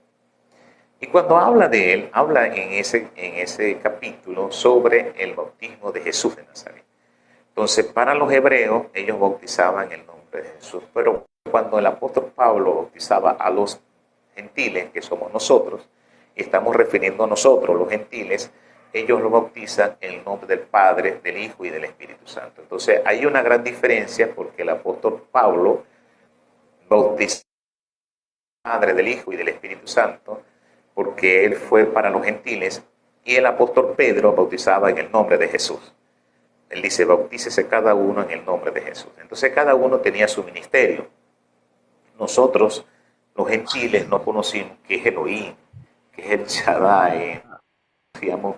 Y cuando habla de él, habla en ese capítulo sobre el bautismo de Jesús de Nazaret. Entonces, para los hebreos, ellos bautizaban en el nombre de Jesús. Pero cuando el apóstol Pablo bautizaba a los gentiles, que somos nosotros, y estamos refiriendo a nosotros, los gentiles, ellos lo bautizan en el nombre del Padre, del Hijo y del Espíritu Santo. Entonces, hay una gran diferencia porque el apóstol Pablo bautiza al Padre, del Hijo y del Espíritu Santo, porque él fue para los gentiles, y el apóstol Pedro bautizaba en el nombre de Jesús. Él dice, bautícese cada uno en el nombre de Jesús. Entonces cada uno tenía su ministerio. Nosotros, los gentiles, no conocimos qué es Elohim, qué es el Shaddai, no conocíamos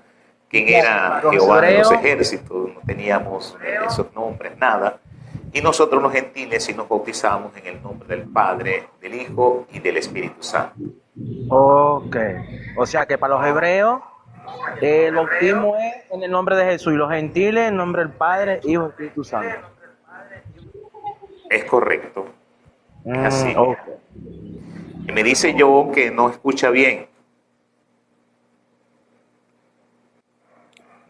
quién era Jehová de los ejércitos, no teníamos esos nombres, nada. Y nosotros los gentiles sí nos bautizamos en el nombre del Padre, del Hijo y del Espíritu Santo. Ok. O sea que para los hebreos el bautismo es en el nombre de Jesús y los gentiles en el nombre del Padre, Hijo y Espíritu Santo. Es correcto. Es así. Okay. Y me dice John que no escucha bien.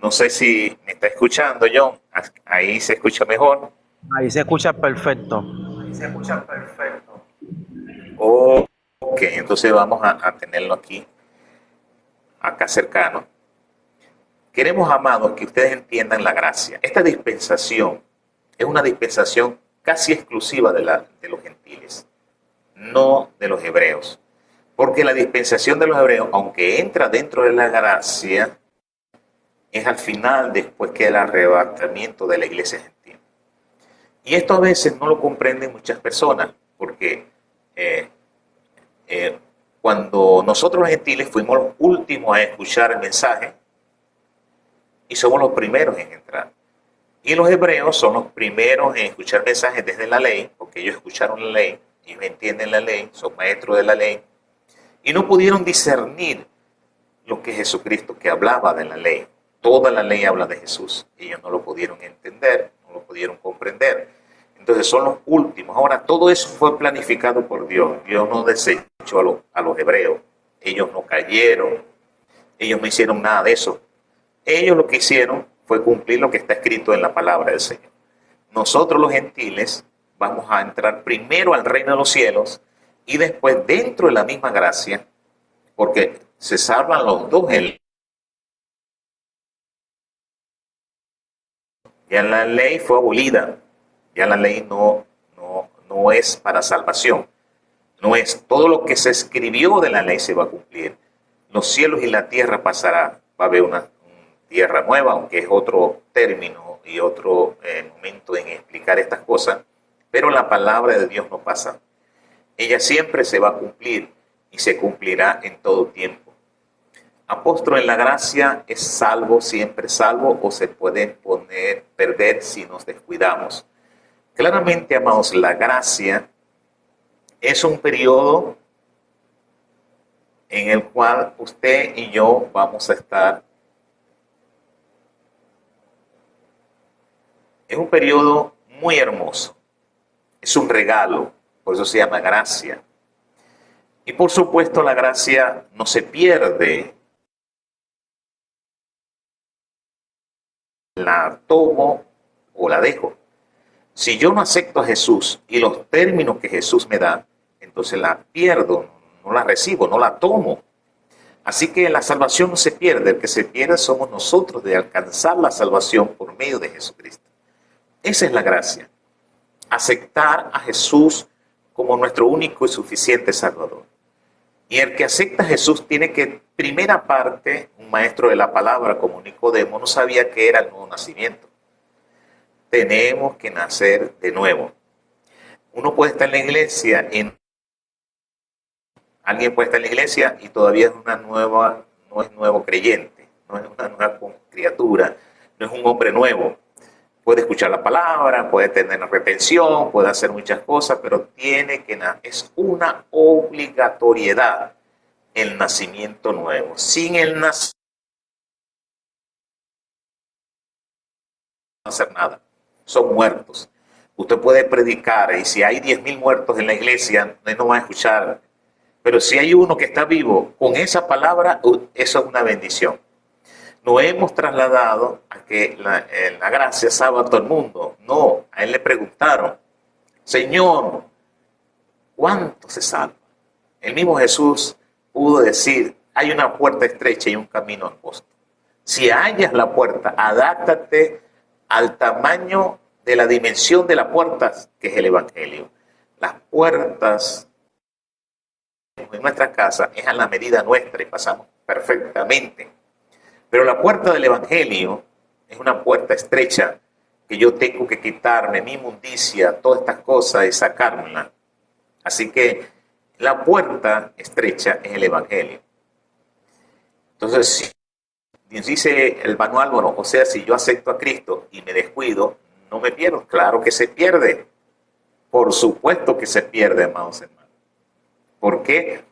No sé si me está escuchando, John. Ahí se escucha mejor. Ahí se escucha perfecto. Oh, ok, entonces vamos a tenerlo aquí, acá cercano. Queremos, amados, que ustedes entiendan la gracia. Esta dispensación es una dispensación casi exclusiva de los gentiles, no de los hebreos. Porque la dispensación de los hebreos, aunque entra dentro de la gracia, es al final, después que el arrebatamiento de la iglesia gentil. Y esto a veces no lo comprenden muchas personas, porque cuando nosotros los gentiles fuimos los últimos a escuchar el mensaje y somos los primeros en entrar. Y los hebreos son los primeros en escuchar mensajes desde la ley, porque ellos escucharon la ley, ellos entienden la ley, son maestros de la ley, y no pudieron discernir lo que Jesucristo, que hablaba de la ley. Toda la ley habla de Jesús. Ellos no lo pudieron entender, no lo pudieron comprender. Entonces son los últimos. Ahora, todo eso fue planificado por Dios. Dios no desechó a los hebreos. Ellos no cayeron. Ellos no hicieron nada de eso. Ellos lo que hicieron fue cumplir lo que está escrito en la palabra del Señor. Nosotros los gentiles vamos a entrar primero al reino de los cielos y después dentro de la misma gracia, porque se salvan los dos. Ya la ley fue abolida. Ya la ley no es para salvación. No es. Todo lo que se escribió de la ley se va a cumplir. Los cielos y la tierra pasará. Va a haber una tierra nueva, aunque es otro término y otro momento en explicar estas cosas. Pero la palabra de Dios no pasa. Ella siempre se va a cumplir y se cumplirá en todo tiempo. Apóstol en la gracia es salvo, siempre salvo, o se puede perder si nos descuidamos. Claramente, amados, la gracia es un periodo en el cual usted y yo vamos a estar Es un periodo muy hermoso. Es un regalo, por eso se llama gracia. Y por supuesto la gracia no se pierde. La tomo o la dejo. Si yo no acepto a Jesús y los términos que Jesús me da, entonces la pierdo, no la recibo, no la tomo. Así que la salvación no se pierde, el que se pierde somos nosotros de alcanzar la salvación por medio de Jesucristo. Esa es la gracia, aceptar a Jesús como nuestro único y suficiente Salvador. Y el que acepta a Jesús tiene que, primera parte, un maestro de la palabra como Nicodemo no sabía qué era el nuevo nacimiento. Tenemos que nacer de nuevo. Uno puede estar en la iglesia, alguien puede estar en la iglesia y todavía es una nueva, no es nuevo creyente, no es una nueva criatura, no es un hombre nuevo. Puede escuchar la palabra, puede tener retención, puede hacer muchas cosas, pero tiene que es una obligatoriedad el nacimiento nuevo. Sin el nacimiento no hacer nada. Son muertos. Usted puede predicar y si hay 10.000 muertos en la iglesia, no va a escuchar. Pero si hay uno que está vivo con esa palabra, eso es una bendición. No hemos trasladado a que la gracia salva a todo el mundo. No, a él le preguntaron, Señor, ¿cuánto se salva? El mismo Jesús pudo decir, hay una puerta estrecha y un camino angosto. Si hallas la puerta, adáptate al tamaño de la dimensión de la puerta, que es el Evangelio. Las puertas en nuestra casa es a la medida nuestra y pasamos perfectamente. Pero la puerta del Evangelio es una puerta estrecha que yo tengo que quitarme mi inmundicia, todas estas cosas y sacármela. Así que la puerta estrecha es el Evangelio. Entonces, dice el manual, bueno, o sea, si yo acepto a Cristo y me descuido, no me pierdo. Claro que se pierde. Por supuesto que se pierde, amados hermanos. ¿Por qué?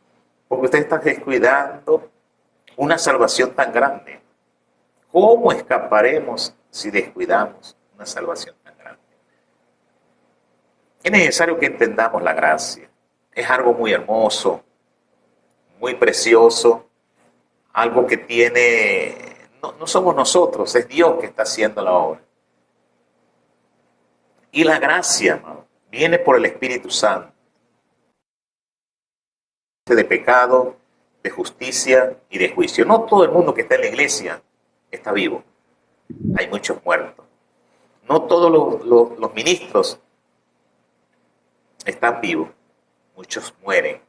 Porque usted está descuidando una salvación tan grande. ¿Cómo escaparemos si descuidamos una salvación tan grande? Es necesario que entendamos la gracia. Es algo muy hermoso, muy precioso, algo que tiene, no somos nosotros, es Dios que está haciendo la obra. Y la gracia, hermano, viene por el Espíritu Santo. De pecado, de justicia y de juicio. No todo el mundo que está en la iglesia está vivo. Hay muchos muertos. No todos los ministros están vivos. Muchos mueren.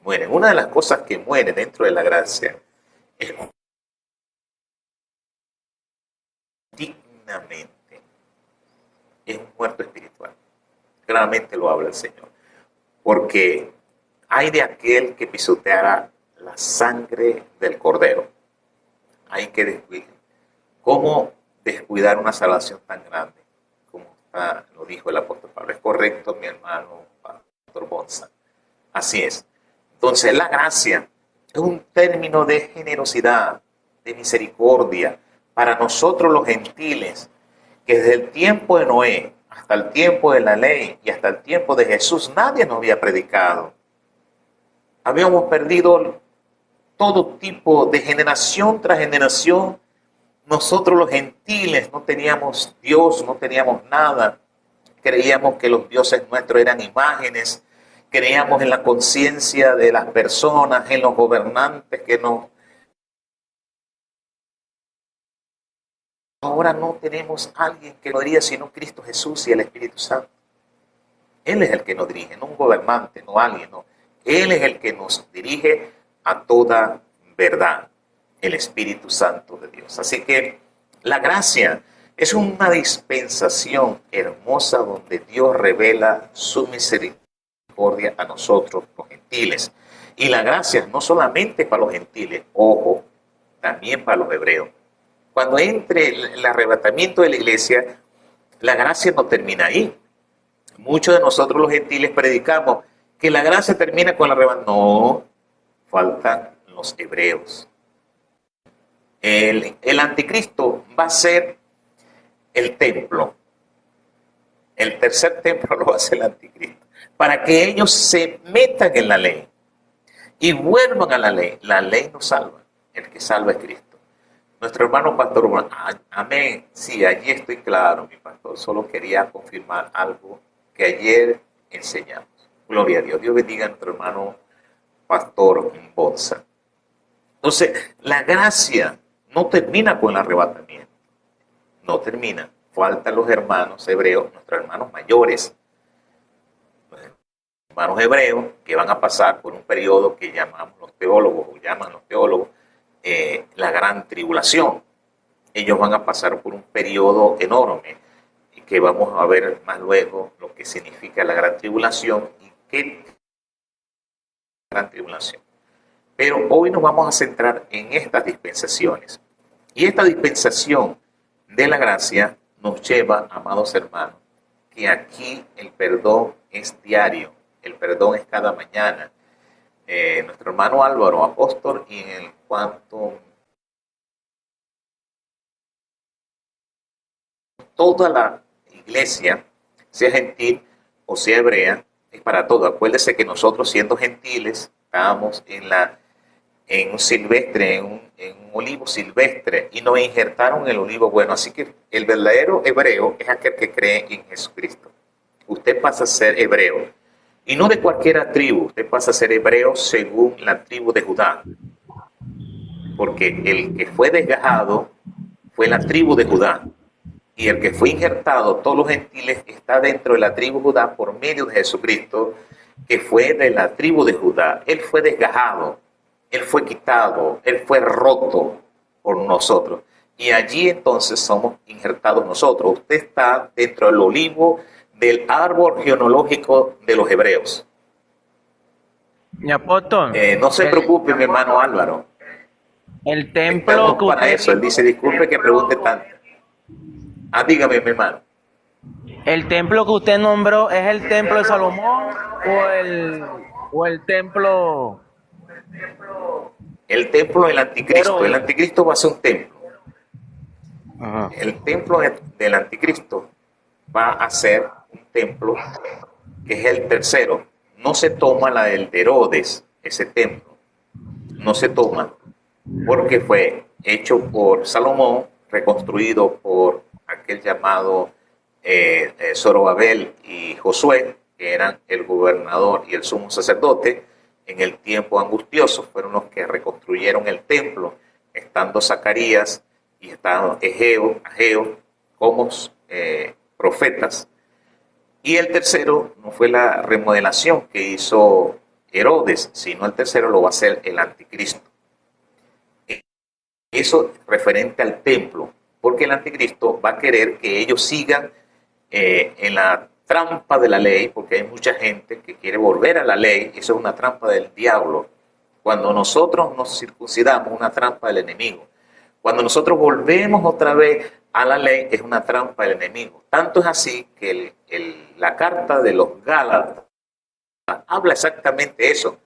Mueren. Una de las cosas que muere dentro de la gracia es dignamente. Es un muerto espiritual. Claramente lo habla el Señor. Porque hay de aquel que pisoteara la sangre del Cordero. Hay que descuidar. ¿Cómo descuidar una salvación tan grande? Como lo dijo el apóstol Pablo. Es correcto, mi hermano Pastor Bonza. Así es. Entonces, la gracia es un término de generosidad, de misericordia para nosotros los gentiles, que desde el tiempo de Noé hasta el tiempo de la ley y hasta el tiempo de Jesús, nadie nos había predicado. Habíamos perdido todo tipo de generación tras generación. Nosotros los gentiles no teníamos Dios, no teníamos nada. Creíamos que los dioses nuestros eran imágenes. Creíamos en la conciencia de las personas, en los gobernantes que nos... Ahora no tenemos a alguien que nos dirija sino Cristo Jesús y el Espíritu Santo. Él es el que nos dirige, no un gobernante, no alguien, no. Él es el que nos dirige a toda verdad, el Espíritu Santo de Dios. Así que la gracia es una dispensación hermosa donde Dios revela su misericordia a nosotros, los gentiles. Y la gracia no solamente para los gentiles, ojo, también para los hebreos. Cuando entre el arrebatamiento de la iglesia, la gracia no termina ahí. Muchos de nosotros los gentiles predicamos que la gracia termina con la arrebatamiento. No, faltan los hebreos. El anticristo va a ser el templo. El tercer templo lo hace el anticristo. Para que ellos se metan en la ley y vuelvan a la ley. La ley no salva. El que salva es Cristo. Nuestro hermano pastor, amén. Sí, allí estoy claro, mi pastor. Solo quería confirmar algo que ayer enseñamos. Gloria a Dios. Dios bendiga a nuestro hermano pastor Bonza. Entonces, la gracia no termina con el arrebatamiento. No termina. Faltan los hermanos hebreos, nuestros hermanos mayores. Los hermanos hebreos que van a pasar por un periodo que llaman los teólogos la gran tribulación. Ellos van a pasar por un periodo enorme y que vamos a ver más luego lo que significa la gran tribulación y qué es la gran tribulación. Pero hoy nos vamos a centrar en estas dispensaciones. Y esta dispensación de la gracia nos lleva, amados hermanos, que aquí el perdón es diario, el perdón es cada mañana. Nuestro hermano Álvaro, apóstol, y en el cuanto toda la iglesia, sea gentil o sea hebrea, es para todo. Acuérdese que nosotros, siendo gentiles, estábamos en un silvestre, en un olivo silvestre, y nos injertaron el olivo bueno. Así que el verdadero hebreo es aquel que cree en Jesucristo. Usted pasa a ser hebreo. Y no de cualquier tribu, usted pasa a ser hebreo según la tribu de Judá. Porque el que fue desgajado fue la tribu de Judá. Y el que fue injertado, todos los gentiles, está dentro de la tribu de Judá por medio de Jesucristo, que fue de la tribu de Judá. Él fue desgajado, él fue quitado, él fue roto por nosotros. Y allí entonces somos injertados nosotros. Usted está dentro del olivo del árbol genealógico de los hebreos. Mi apóstol, No se preocupe, mi hermano Álvaro. el templo Estamos que para usted eso. Él dice, disculpe que pregunte tanto. Dígame, mi hermano. ¿El templo que usted nombró es el templo de Salomón o el templo? El templo del anticristo. Pero, El anticristo va a ser un templo. ajá. El templo del anticristo va a ser un templo que es el tercero. No se toma la del de Herodes, ese templo. No se toma porque fue hecho por Salomón, reconstruido por aquel llamado Zorobabel y Josué, que eran el gobernador y el sumo sacerdote. En el tiempo angustioso fueron los que reconstruyeron el templo, estando Zacarías y estando Ageo como profetas. Y el tercero no fue la remodelación que hizo Herodes, sino el tercero lo va a hacer el anticristo. Eso referente al templo, porque el anticristo va a querer que ellos sigan en la trampa de la ley, porque hay mucha gente que quiere volver a la ley. Eso es una trampa del diablo. Cuando nosotros nos circuncidamos, una trampa del enemigo. Cuando nosotros volvemos otra vez a la ley, es una trampa del enemigo. Tanto es así que la carta de los Gálatas habla exactamente eso.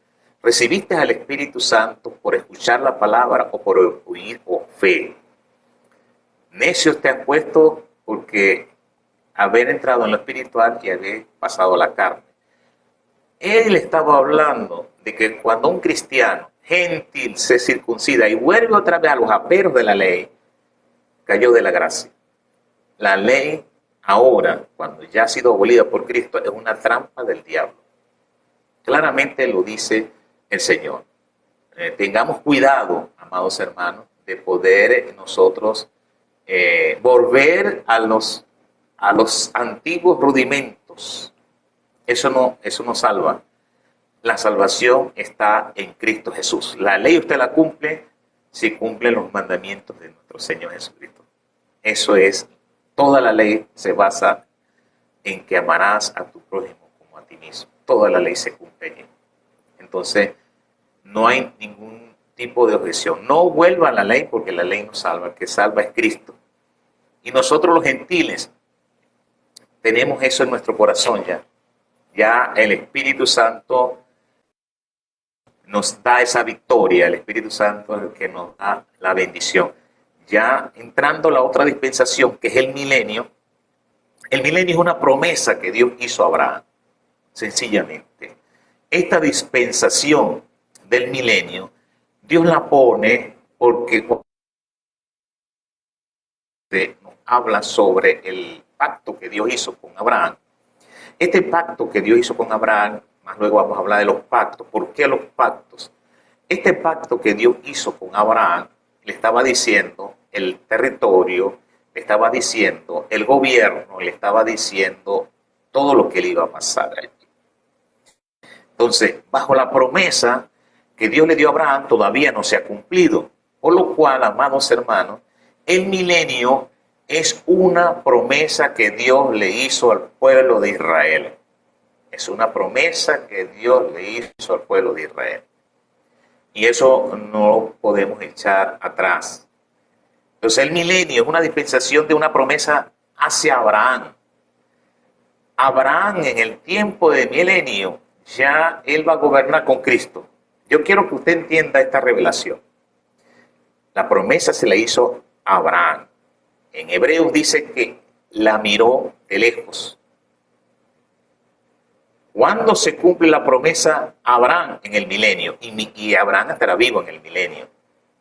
Recibiste al Espíritu Santo por escuchar la palabra o por oír o fe. Necio te has puesto porque haber entrado en lo espiritual y haber pasado a la carne. Él estaba hablando de que cuando un cristiano gentil se circuncida y vuelve otra vez a los aperos de la ley, cayó de la gracia. La ley ahora, cuando ya ha sido abolida por Cristo, es una trampa del diablo. Claramente lo dice el Señor. Tengamos cuidado, amados hermanos, de poder nosotros volver a los antiguos rudimentos. Eso no salva. La salvación está en Cristo Jesús. La ley usted la cumple si cumple los mandamientos de nuestro Señor Jesucristo. Eso es, toda la ley se basa en que amarás a tu prójimo como a ti mismo. Toda la ley se cumple allí. Entonces, no hay ningún tipo de objeción. No vuelva a la ley porque la ley no salva. El que salva es Cristo. Y nosotros los gentiles tenemos eso en nuestro corazón ya. Ya el Espíritu Santo nos da esa victoria. El Espíritu Santo es el que nos da la bendición. ya entrando a la otra dispensación, que es el milenio. El milenio es una promesa que Dios hizo a Abraham, sencillamente. Esta dispensación del milenio, Dios la pone porque nos habla sobre el pacto que Dios hizo con Abraham. Este pacto que Dios hizo con Abraham, más luego vamos a hablar de los pactos. ¿Por qué los pactos? Este pacto que Dios hizo con Abraham, le estaba diciendo el territorio, le estaba diciendo el gobierno, le estaba diciendo todo lo que le iba a pasar a él. Entonces, bajo la promesa que Dios le dio a Abraham, todavía no se ha cumplido. Por lo cual, amados hermanos, el milenio es una promesa que Dios le hizo al pueblo de Israel. Es una promesa que Dios le hizo al pueblo de Israel. Y eso no lo podemos echar atrás. Entonces el milenio es una dispensación de una promesa hacia Abraham. Abraham en el tiempo del milenio, ya él va a gobernar con Cristo. Yo quiero que usted entienda esta revelación. La promesa se la hizo a Abraham. En Hebreos dice que la miró de lejos. ¿Cuándo se cumple la promesa a Abraham? En el milenio. Y Abraham estará vivo en el milenio.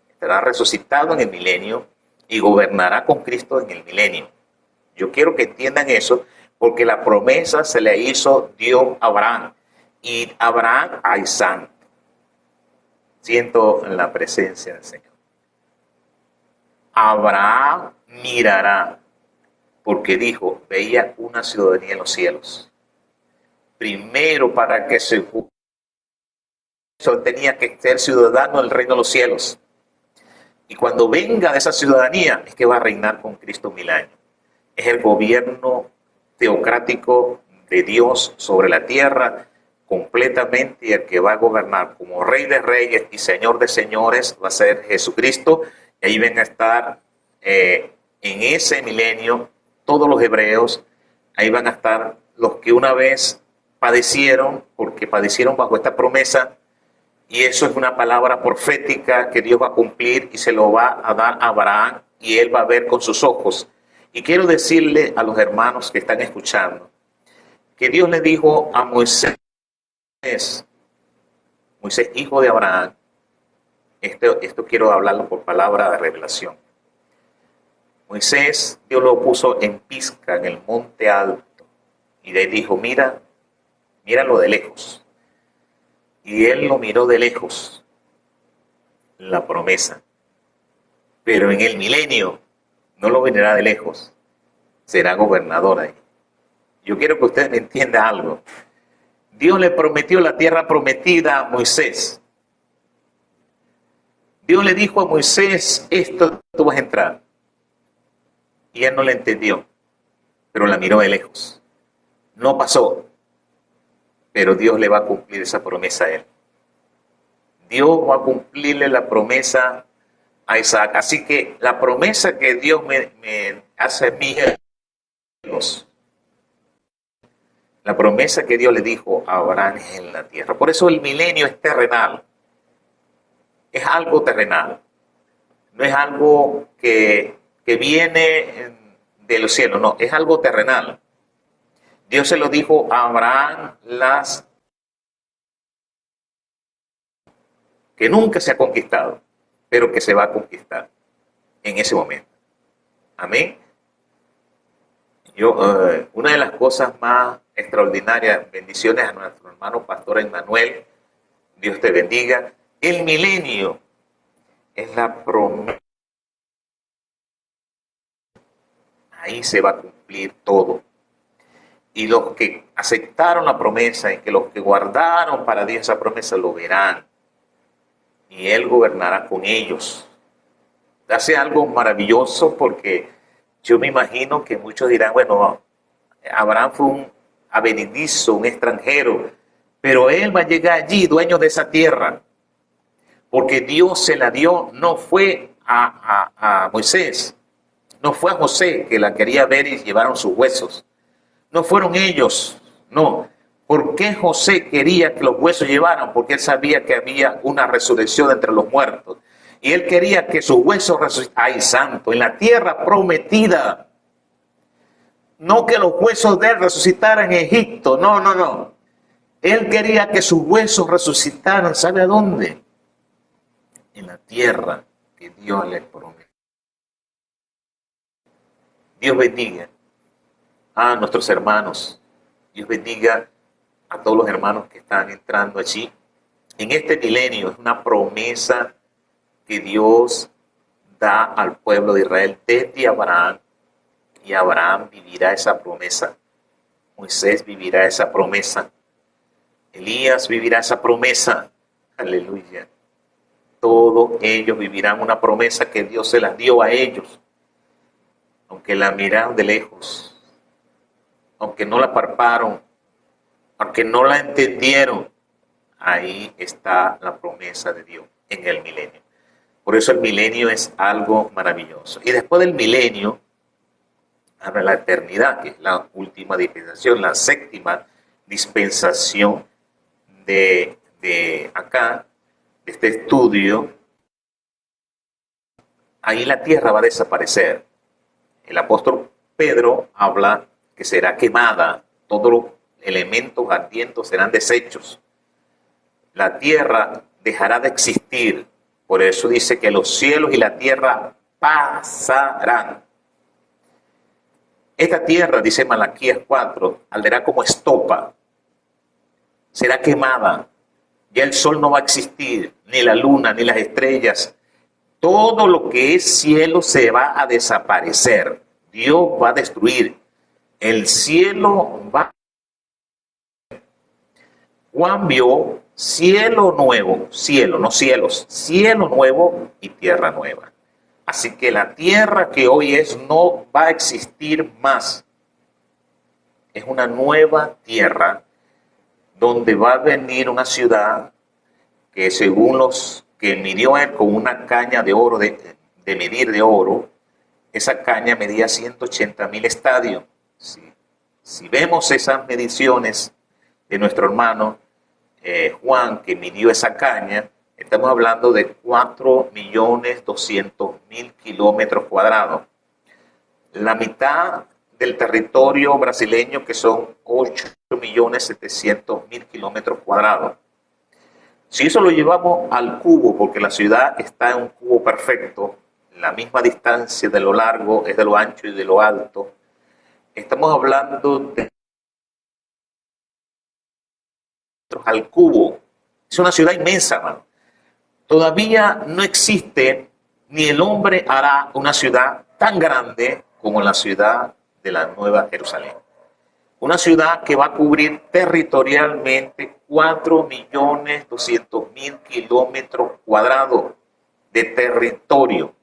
Estará resucitado en el milenio y gobernará con Cristo en el milenio. Yo quiero que entiendan eso, porque la promesa se le hizo Dios a Abraham. Y Abraham, ay santo, siento la presencia del Señor. Abraham mirará, porque dijo, veía una ciudadanía en los cielos. Primero, para que se tenía que ser ciudadano del reino de los cielos. Y cuando venga de esa ciudadanía, es que va a reinar con Cristo 1000 años. Es el gobierno teocrático de Dios sobre la tierra, completamente, y el que va a gobernar como Rey de Reyes y Señor de Señores va a ser Jesucristo. Y ahí van a estar en ese milenio todos los hebreos. Ahí van a estar los que una vez padecieron, porque padecieron bajo esta promesa, y eso es una palabra profética que Dios va a cumplir y se lo va a dar a Abraham, y él va a ver con sus ojos. Y quiero decirle a los hermanos que están escuchando, que Dios le dijo a Moisés, hijo de Abraham, esto quiero hablarlo por palabra de revelación. Moisés, Dios lo puso en Pisga, en el monte alto, y le dijo, míralo de lejos. Y él lo miró de lejos, la promesa. Pero en el milenio no lo verá de lejos, será gobernador ahí. Yo quiero que usted me entienda algo. Dios le prometió la tierra prometida a Moisés. Dios le dijo a Moisés, esto tú vas a entrar. Y él no le entendió, pero la miró de lejos. No pasó. Pero Dios le va a cumplir esa promesa a él. Dios va a cumplirle la promesa a Isaac. Así que la promesa que Dios me hace a mí, la promesa que Dios le dijo a Abraham es en la tierra. Por eso el milenio es terrenal. Es algo terrenal. No es algo que viene de los cielos, no, es algo terrenal. Dios se lo dijo a Abraham, que nunca se ha conquistado, pero que se va a conquistar en ese momento. Amén. Una de las cosas más extraordinarias, bendiciones a nuestro hermano pastor Emmanuel, Dios te bendiga. El milenio es la promesa. Ahí se va a cumplir todo. Y los que aceptaron la promesa y que los que guardaron para Dios esa promesa lo verán. Y Él gobernará con ellos. Hace algo maravilloso, porque yo me imagino que muchos dirán, bueno, Abraham fue un advenedizo, un extranjero, pero él va a llegar allí, dueño de esa tierra, porque Dios se la dio, no fue a Moisés, no fue a José, que la quería ver y llevaron sus huesos. No fueron ellos, no. ¿Por qué José quería que los huesos llevaran? Porque él sabía que había una resurrección entre los muertos. Y él quería que sus huesos resucitaran. ¡Ay, santo! En la tierra prometida. No que los huesos de él resucitaran en Egipto. No, no, no. Él quería que sus huesos resucitaran. ¿Sabe a dónde? En la tierra que Dios les prometió. Dios bendiga a nuestros hermanos. Dios bendiga a todos los hermanos que están entrando allí. En este milenio es una promesa que Dios da al pueblo de Israel desde Abraham. Y Abraham vivirá esa promesa. Moisés vivirá esa promesa. Elías vivirá esa promesa. Aleluya. Todos ellos vivirán una promesa que Dios se las dio a ellos. Aunque la miraron de lejos. Aunque no la palparon. Aunque no la entendieron. Ahí está la promesa de Dios en el milenio. Por eso el milenio es algo maravilloso. Y después del milenio, habrá la eternidad, que es la última dispensación, la séptima dispensación de acá, de este estudio. Ahí la tierra va a desaparecer. El apóstol Pedro habla que será quemada, todos los elementos ardientes serán deshechos. La tierra dejará de existir. Por eso dice que los cielos y la tierra pasarán. Esta tierra, dice Malaquías 4, arderá como estopa. Será quemada. Ya el sol no va a existir, ni la luna, ni las estrellas. Todo lo que es cielo se va a desaparecer. Dios va a destruir. El cielo va. Juan vio cielo nuevo, cielo, no cielos, cielo nuevo y tierra nueva. Así que la tierra que hoy es no va a existir más. Es una nueva tierra donde va a venir una ciudad que según los que midió él con una caña de oro, de medir de oro, esa caña medía 180,000 estadios. Si vemos esas mediciones de nuestro hermano Juan, que midió esa caña, estamos hablando de 4.200.000 kilómetros cuadrados. La mitad del territorio brasileño, que son 8.700.000 kilómetros cuadrados. Si eso lo llevamos al cubo, porque la ciudad está en un cubo perfecto, la misma distancia de lo largo es de lo ancho y de lo alto, estamos hablando de al cubo. Es una ciudad inmensa, hermano. Todavía no existe, ni el hombre hará una ciudad tan grande como la ciudad de la Nueva Jerusalén. Una ciudad que va a cubrir territorialmente 4.200.000 kilómetros cuadrados de territorio.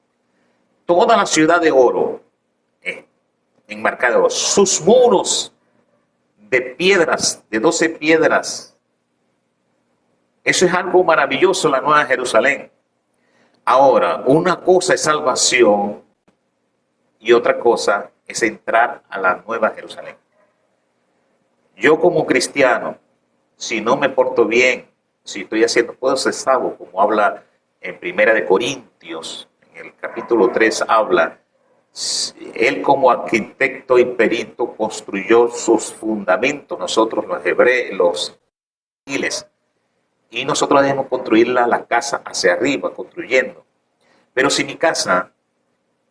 Toda la ciudad de oro, enmarcada de oro. Sus muros de piedras, de 12 piedras. Eso es algo maravilloso, la Nueva Jerusalén. Ahora, una cosa es salvación y otra cosa es entrar a la Nueva Jerusalén. Yo como cristiano, si no me porto bien, si estoy haciendo, puedo ser salvo, como habla en Primera de Corintios, en el capítulo 3 habla, él como arquitecto y perito construyó sus fundamentos, nosotros los hebreos, los gentiles, y nosotros debemos construir la casa hacia arriba, construyendo. Pero si mi casa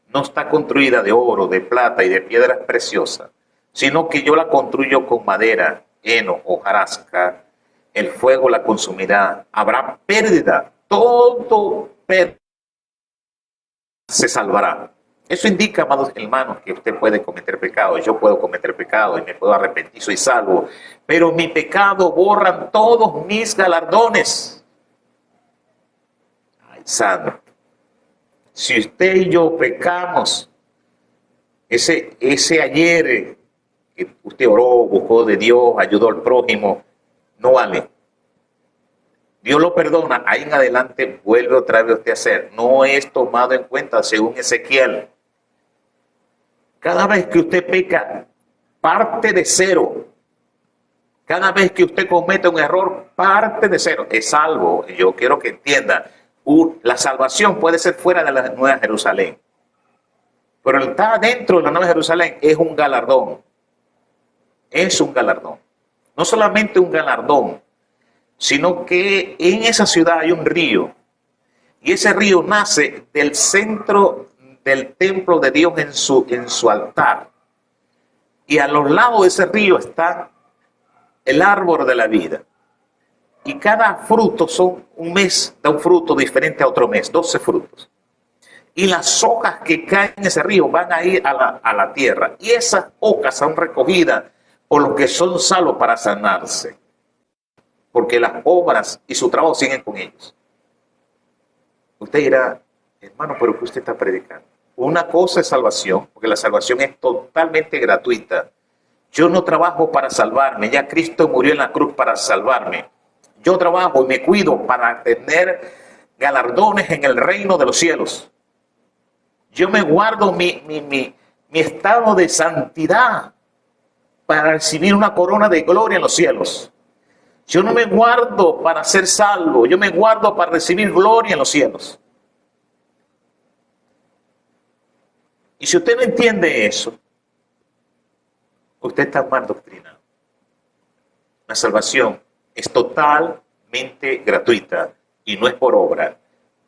no está construida de oro, de plata y de piedras preciosas, sino que yo la construyo con madera, heno, hojarasca, el fuego la consumirá, habrá pérdida, todo pérdida se salvará. Eso indica, amados hermanos, que usted puede cometer pecado, yo puedo cometer pecado y me puedo arrepentir, soy salvo, pero mi pecado borran todos mis galardones. Ay, santo. Si usted y yo pecamos, ese ayer que usted oró, buscó de Dios, ayudó al prójimo, no vale. Dios lo perdona, ahí en adelante vuelve otra vez usted a hacer. No es tomado en cuenta según Ezequiel. Cada vez que usted peca, parte de cero. Cada vez que usted comete un error, parte de cero. Es salvo. Yo quiero que entienda, La salvación puede ser fuera de la Nueva Jerusalén, pero el estar dentro de la Nueva Jerusalén es un galardón. Es un galardón. No solamente un galardón, sino que en esa ciudad hay un río. Y ese río nace del centro del templo de Dios en su altar. Y a los lados de ese río está el árbol de la vida. Y cada fruto son un mes, da un fruto diferente a otro mes, 12 frutos. Y las hojas que caen en ese río van a ir a la tierra. Y esas hojas son recogidas por los que son salvos para sanarse. Porque las obras y su trabajo siguen con ellos. Usted dirá, hermano, pero ¿qué usted está predicando? Una cosa es salvación, porque la salvación es totalmente gratuita. Yo no trabajo para salvarme, ya Cristo murió en la cruz para salvarme. Yo trabajo y me cuido para tener galardones en el reino de los cielos. Yo me guardo mi estado de santidad para recibir una corona de gloria en los cielos. Yo no me guardo para ser salvo, yo me guardo para recibir gloria en los cielos. Y si usted no entiende eso, usted está mal doctrinado. La salvación es totalmente gratuita y no es por obra,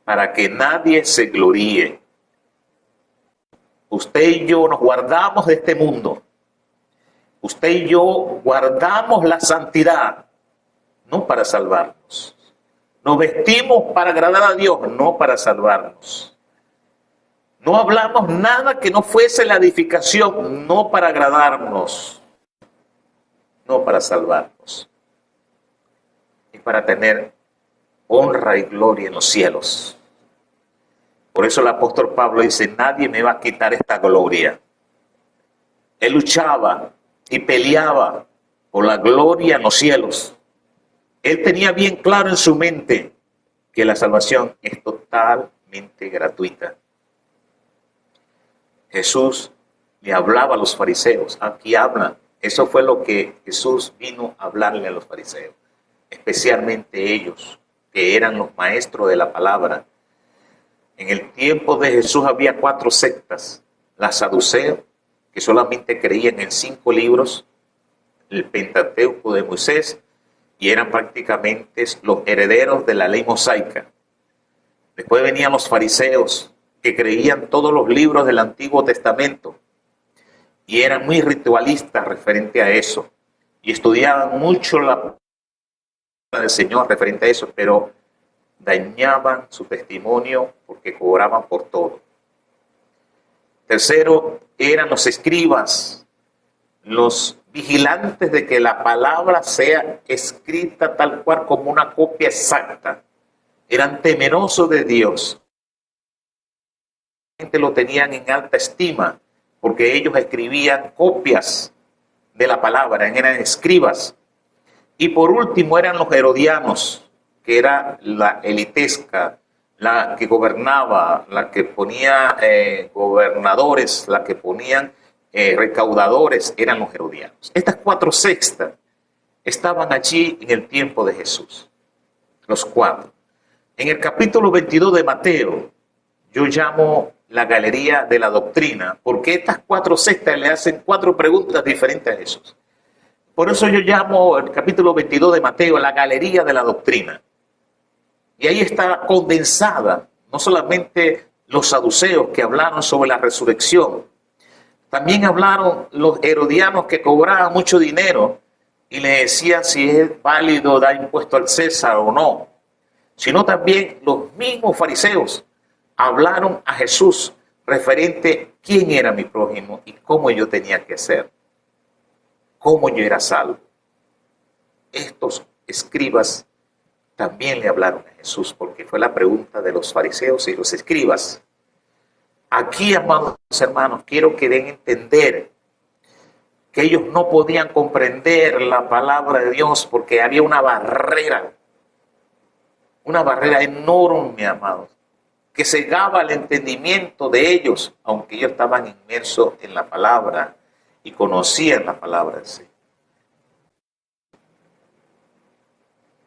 para que nadie se gloríe. Usted y yo nos guardamos de este mundo. Usted y yo guardamos la santidad, no para salvarnos. Nos vestimos para agradar a Dios, no para salvarnos. No hablamos nada que no fuese la edificación, no para agradarnos, no para salvarnos. Y para tener honra y gloria en los cielos. Por eso el apóstol Pablo dice, nadie me va a quitar esta gloria. Él luchaba y peleaba por la gloria en los cielos. Él tenía bien claro en su mente que la salvación es totalmente gratuita. Jesús le hablaba a los fariseos. Aquí habla. Eso fue lo que Jesús vino a hablarle a los fariseos. Especialmente ellos, que eran los maestros de la palabra. En el tiempo de Jesús había 4 sectas. Las saduceos, que solamente creían en 5 libros. El Pentateuco de Moisés. Y eran prácticamente los herederos de la ley mosaica. Después venían los fariseos, que creían todos los libros del Antiguo Testamento y eran muy ritualistas referente a eso y estudiaban mucho la palabra del Señor referente a eso, pero dañaban su testimonio porque cobraban por todo. Tercero, eran los escribas, los vigilantes de que la palabra sea escrita tal cual como una copia exacta. Eran temerosos de Dios. Lo tenían en alta estima porque ellos escribían copias de la palabra, eran escribas. Y por último eran los herodianos, que era la elitesca, la que gobernaba, la que ponía gobernadores, la que ponían recaudadores, eran los herodianos. Estas 4 sectas estaban allí en el tiempo de Jesús, los 4. En el capítulo 22 de Mateo, yo llamo la galería de la doctrina, porque estas 4 sectas le hacen 4 preguntas diferentes a Jesús. Por eso yo llamo el capítulo 22 de Mateo la galería de la doctrina. Y ahí está condensada no solamente los saduceos que hablaron sobre la resurrección, también hablaron los herodianos que cobraban mucho dinero y le decían si es válido dar impuesto al César o no, sino también los mismos fariseos hablaron a Jesús referente a quién era mi prójimo y cómo yo tenía que hacer, cómo yo era salvo. Estos escribas también le hablaron a Jesús porque fue la pregunta de los fariseos y los escribas. Aquí, amados hermanos, quiero que den a entender que ellos no podían comprender la palabra de Dios porque había una barrera enorme, amados, que cegaba el entendimiento de ellos, aunque ellos estaban inmersos en la palabra y conocían la palabra en sí.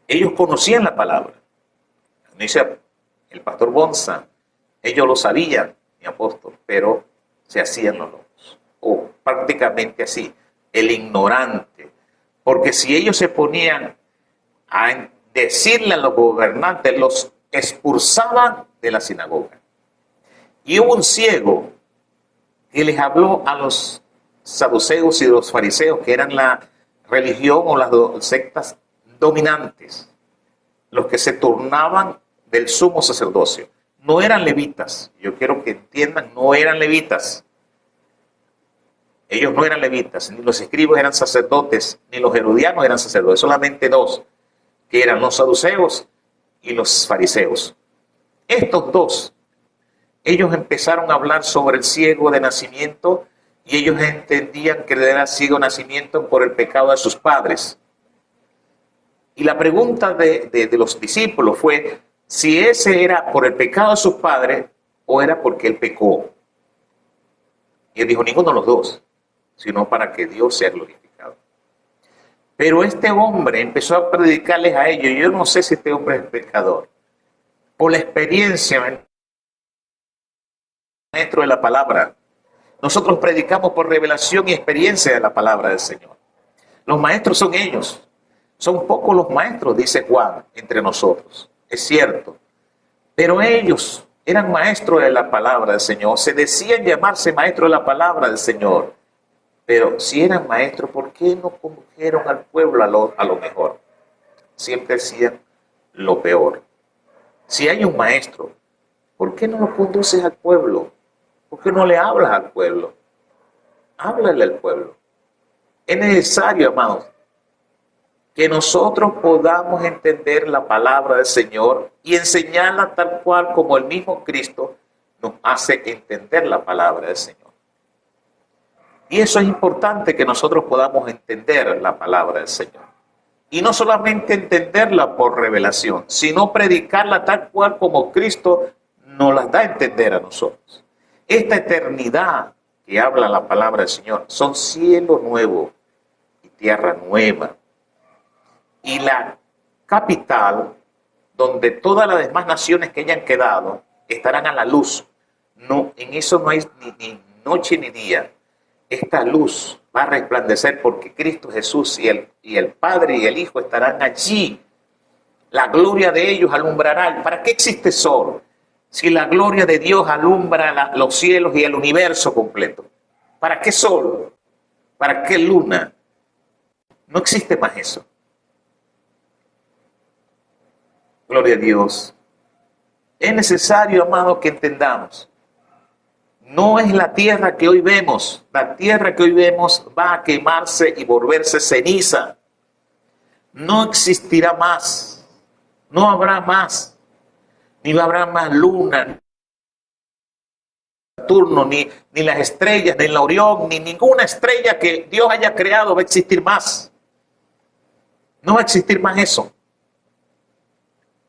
Ellos conocían la palabra. Dice el pastor Bonza, ellos lo sabían, mi apóstol, pero se hacían los locos, o prácticamente así, el ignorante, porque si ellos se ponían a decirle a los gobernantes, los expulsaban de la sinagoga. Y hubo un ciego que les habló a los saduceos y los fariseos, que eran la religión o las sectas dominantes, los que se turnaban del sumo sacerdocio. No eran levitas, yo quiero que entiendan, no eran levitas. Ellos no eran levitas, ni los escribas eran sacerdotes, ni los herodianos eran sacerdotes, solamente dos, que eran los saduceos y los fariseos. Estos dos, ellos empezaron a hablar sobre el ciego de nacimiento y ellos entendían que era ciego de nacimiento por el pecado de sus padres. Y la pregunta de los discípulos fue si ese era por el pecado de sus padres o era porque él pecó. Y él dijo, ninguno de los dos, sino para que Dios sea glorificado. Pero este hombre empezó a predicarles a ellos. Yo no sé si este hombre es pecador. Por la experiencia, maestro de la palabra. Nosotros predicamos por revelación y experiencia de la palabra del Señor. Los maestros son ellos. Son pocos los maestros, dice Juan, entre nosotros. Es cierto. Pero ellos eran maestros de la palabra del Señor. Se decían llamarse maestros de la palabra del Señor. Pero si eran maestros, ¿por qué no condujeron al pueblo a lo mejor? Siempre decían lo peor. Si hay un maestro, ¿por qué no lo conduces al pueblo? ¿Por qué no le hablas al pueblo? Háblale al pueblo. Es necesario, amados, que nosotros podamos entender la palabra del Señor y enseñarla tal cual como el mismo Cristo nos hace entender la palabra del Señor. Y eso es importante, que nosotros podamos entender la palabra del Señor. Y no solamente entenderla por revelación, sino predicarla tal cual como Cristo nos la da a entender a nosotros. Esta eternidad que habla la palabra del Señor son cielo nuevo y tierra nueva. Y la capital, donde todas las demás naciones que hayan quedado estarán a la luz. No, en eso no hay ni noche ni día. Esta luz va a resplandecer porque Cristo Jesús y el Padre y el Hijo estarán allí. La gloria de ellos alumbrará. ¿Para qué existe sol? Si la gloria de Dios alumbra los cielos y el universo completo. ¿Para qué sol? ¿Para qué luna? No existe más eso. Gloria a Dios. Es necesario, amado, que entendamos. No es la tierra que hoy vemos. La tierra que hoy vemos va a quemarse y volverse ceniza. No existirá más. No habrá más. Ni habrá más luna, Saturno, ni las estrellas, ni la Orión, ni ninguna estrella que Dios haya creado va a existir más. No va a existir más eso.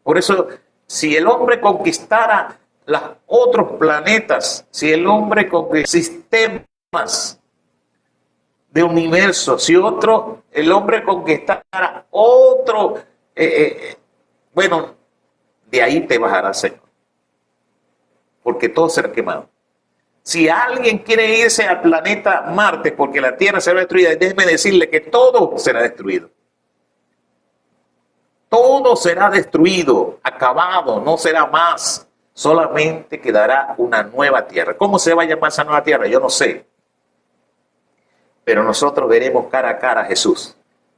Por eso, si el hombre conquistara los otros planetas, si el hombre conquistara sistemas de universo, si el hombre conquistara otro, bueno, de ahí te bajará, Señor, porque todo será quemado. Si alguien quiere irse al planeta Marte porque la Tierra será destruida, déjeme decirle que todo será destruido. Todo será destruido, acabado, no será más. Solamente quedará una nueva tierra. ¿Cómo se va a llamar esa nueva tierra? Yo no sé. Pero nosotros veremos cara a cara a Jesús,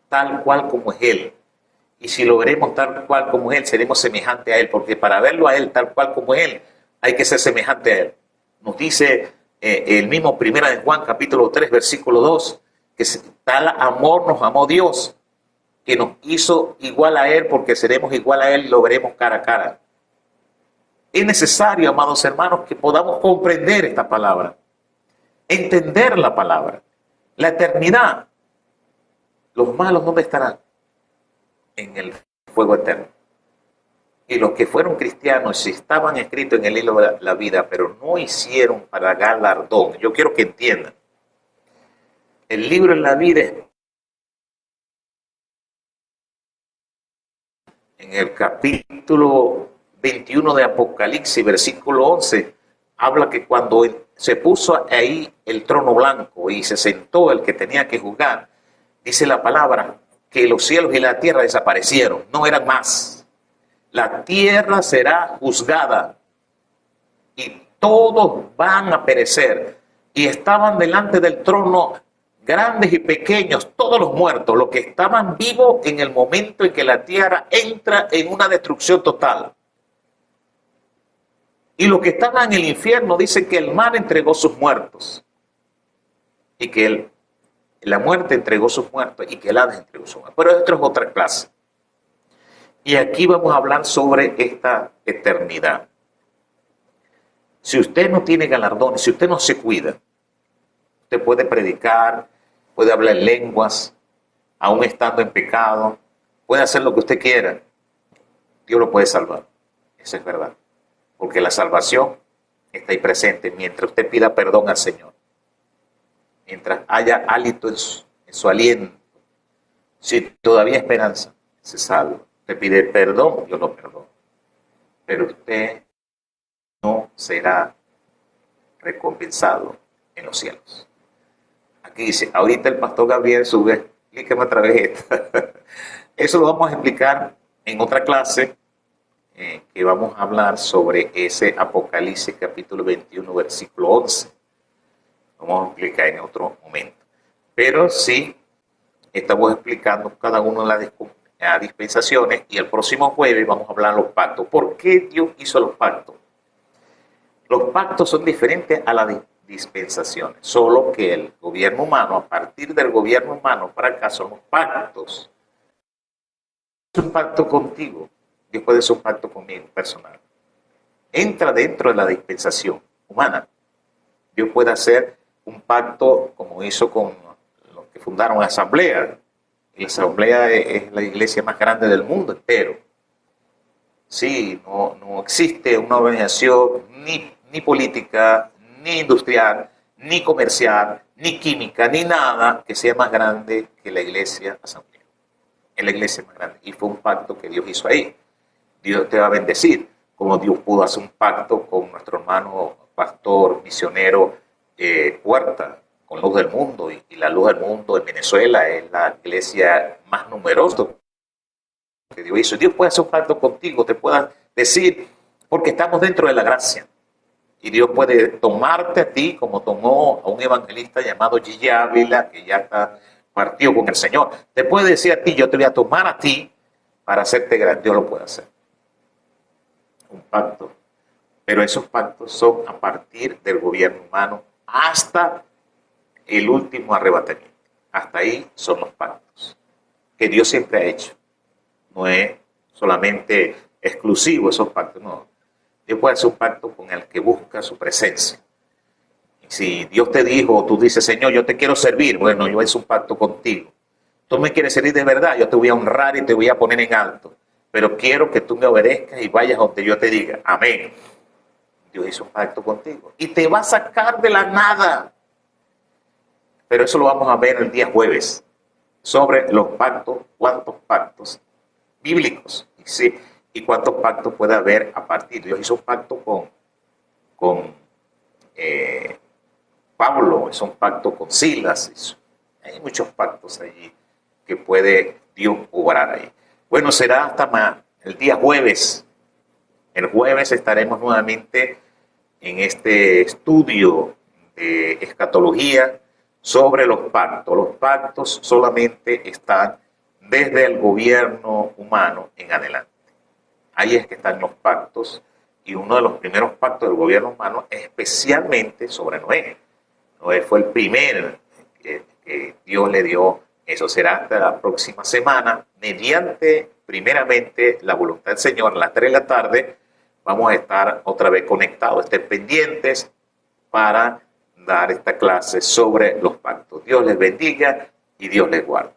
tal cual como es Él. Y si lo veremos tal cual como es Él, seremos semejantes a Él. Porque para verlo a Él tal cual como es Él, hay que ser semejante a Él. Nos dice el mismo 1 de Juan, capítulo 3, versículo 2, que tal amor nos amó Dios, que nos hizo igual a Él, porque seremos igual a Él y lo veremos cara a cara. Es necesario, amados hermanos, que podamos comprender esta palabra, entender la palabra. La eternidad, los malos, ¿dónde estarán? En el fuego eterno. Y los que fueron cristianos, si estaban escritos en el libro de la vida, pero no hicieron para galardón. Yo quiero que entiendan. El libro de la vida es en el capítulo 21 de Apocalipsis, versículo 11, habla que cuando se puso ahí el trono blanco y se sentó el que tenía que juzgar, dice la palabra que los cielos y la tierra desaparecieron, no eran más. La tierra será juzgada y todos van a perecer. Y estaban delante del trono grandes y pequeños, todos los muertos, los que estaban vivos en el momento en que la tierra entra en una destrucción total. Y los que estaban en el infierno dicen que el mar entregó sus muertos y que la muerte entregó sus muertos y que el Hades entregó sus muertos. Pero esto es otra clase. Y aquí vamos a hablar sobre esta eternidad. Si usted no tiene galardones, si usted no se cuida, usted puede predicar, puede hablar en lenguas, aún estando en pecado, puede hacer lo que usted quiera. Dios lo puede salvar. Eso es verdad. Porque la salvación está ahí presente mientras usted pida perdón al Señor. Mientras haya hálito en su aliento. Si todavía hay esperanza, se salva. Usted pide perdón, Dios lo perdona. Pero usted no será recompensado en los cielos. Aquí dice, ahorita el pastor Gabriel sube, explíqueme otra vez esto. Eso lo vamos a explicar en otra clase, que vamos a hablar sobre ese Apocalipsis capítulo 21, versículo 11. Vamos a explicar en otro momento. Pero sí, estamos explicando cada una de las dispensaciones y el próximo jueves vamos a hablar de los pactos. ¿Por qué Dios hizo los pactos? Los pactos son diferentes a las dispensaciones, solo que el gobierno humano, a partir del gobierno humano para acá, son los pactos. Es un pacto contigo, Dios puede hacer un pacto conmigo, personal. Entra dentro de la dispensación humana. Dios puede hacer un pacto como hizo con los que fundaron la Asamblea. Y la Asamblea es la iglesia más grande del mundo entero. Sí, no existe una organización ni política, ni industrial, ni comercial, ni química, ni nada que sea más grande que la iglesia Asamblea. Es la iglesia más grande. Y fue un pacto que Dios hizo ahí. Dios te va a bendecir, como Dios pudo hacer un pacto con nuestro hermano pastor, misionero Puerta, con Luz del Mundo. Y la Luz del Mundo en Venezuela es la iglesia más numerosa que Dios hizo. Dios puede hacer un pacto contigo, te pueda decir, porque estamos dentro de la gracia. Y Dios puede tomarte a ti como tomó a un evangelista llamado Gigi Ávila, que ya está partido con el Señor. Te puede decir a ti, yo te voy a tomar a ti para hacerte grande. Dios lo puede hacer. Un pacto. Pero esos pactos son a partir del gobierno humano hasta el último arrebatamiento. Hasta ahí son los pactos que Dios siempre ha hecho. No es solamente exclusivo esos pactos, no. Dios puede hacer un pacto con el que busca su presencia. Y si Dios te dijo, o tú dices, Señor, yo te quiero servir, bueno, yo hice un pacto contigo. Tú me quieres servir de verdad, yo te voy a honrar y te voy a poner en alto. Pero quiero que tú me obedezcas y vayas donde yo te diga. Amén. Dios hizo un pacto contigo. Y te va a sacar de la nada. Pero eso lo vamos a ver el día jueves. Sobre los pactos, cuántos pactos bíblicos. Sí, y cuántos pactos puede haber a partir. Dios hizo un pacto con Pablo, hizo un pacto con Silas. Hay muchos pactos allí que puede Dios obrar ahí. Bueno, será hasta el día jueves. El jueves estaremos nuevamente en este estudio de escatología sobre los pactos. Los pactos solamente están desde el gobierno humano en adelante. Ahí es que están los pactos, y uno de los primeros pactos del gobierno humano es especialmente sobre Noé. Noé fue el primero que Dios le dio. Eso será hasta la próxima semana, mediante primeramente la voluntad del Señor. A las 3 de la tarde vamos a estar otra vez conectados, estén pendientes para dar esta clase sobre los pactos. Dios les bendiga y Dios les guarde.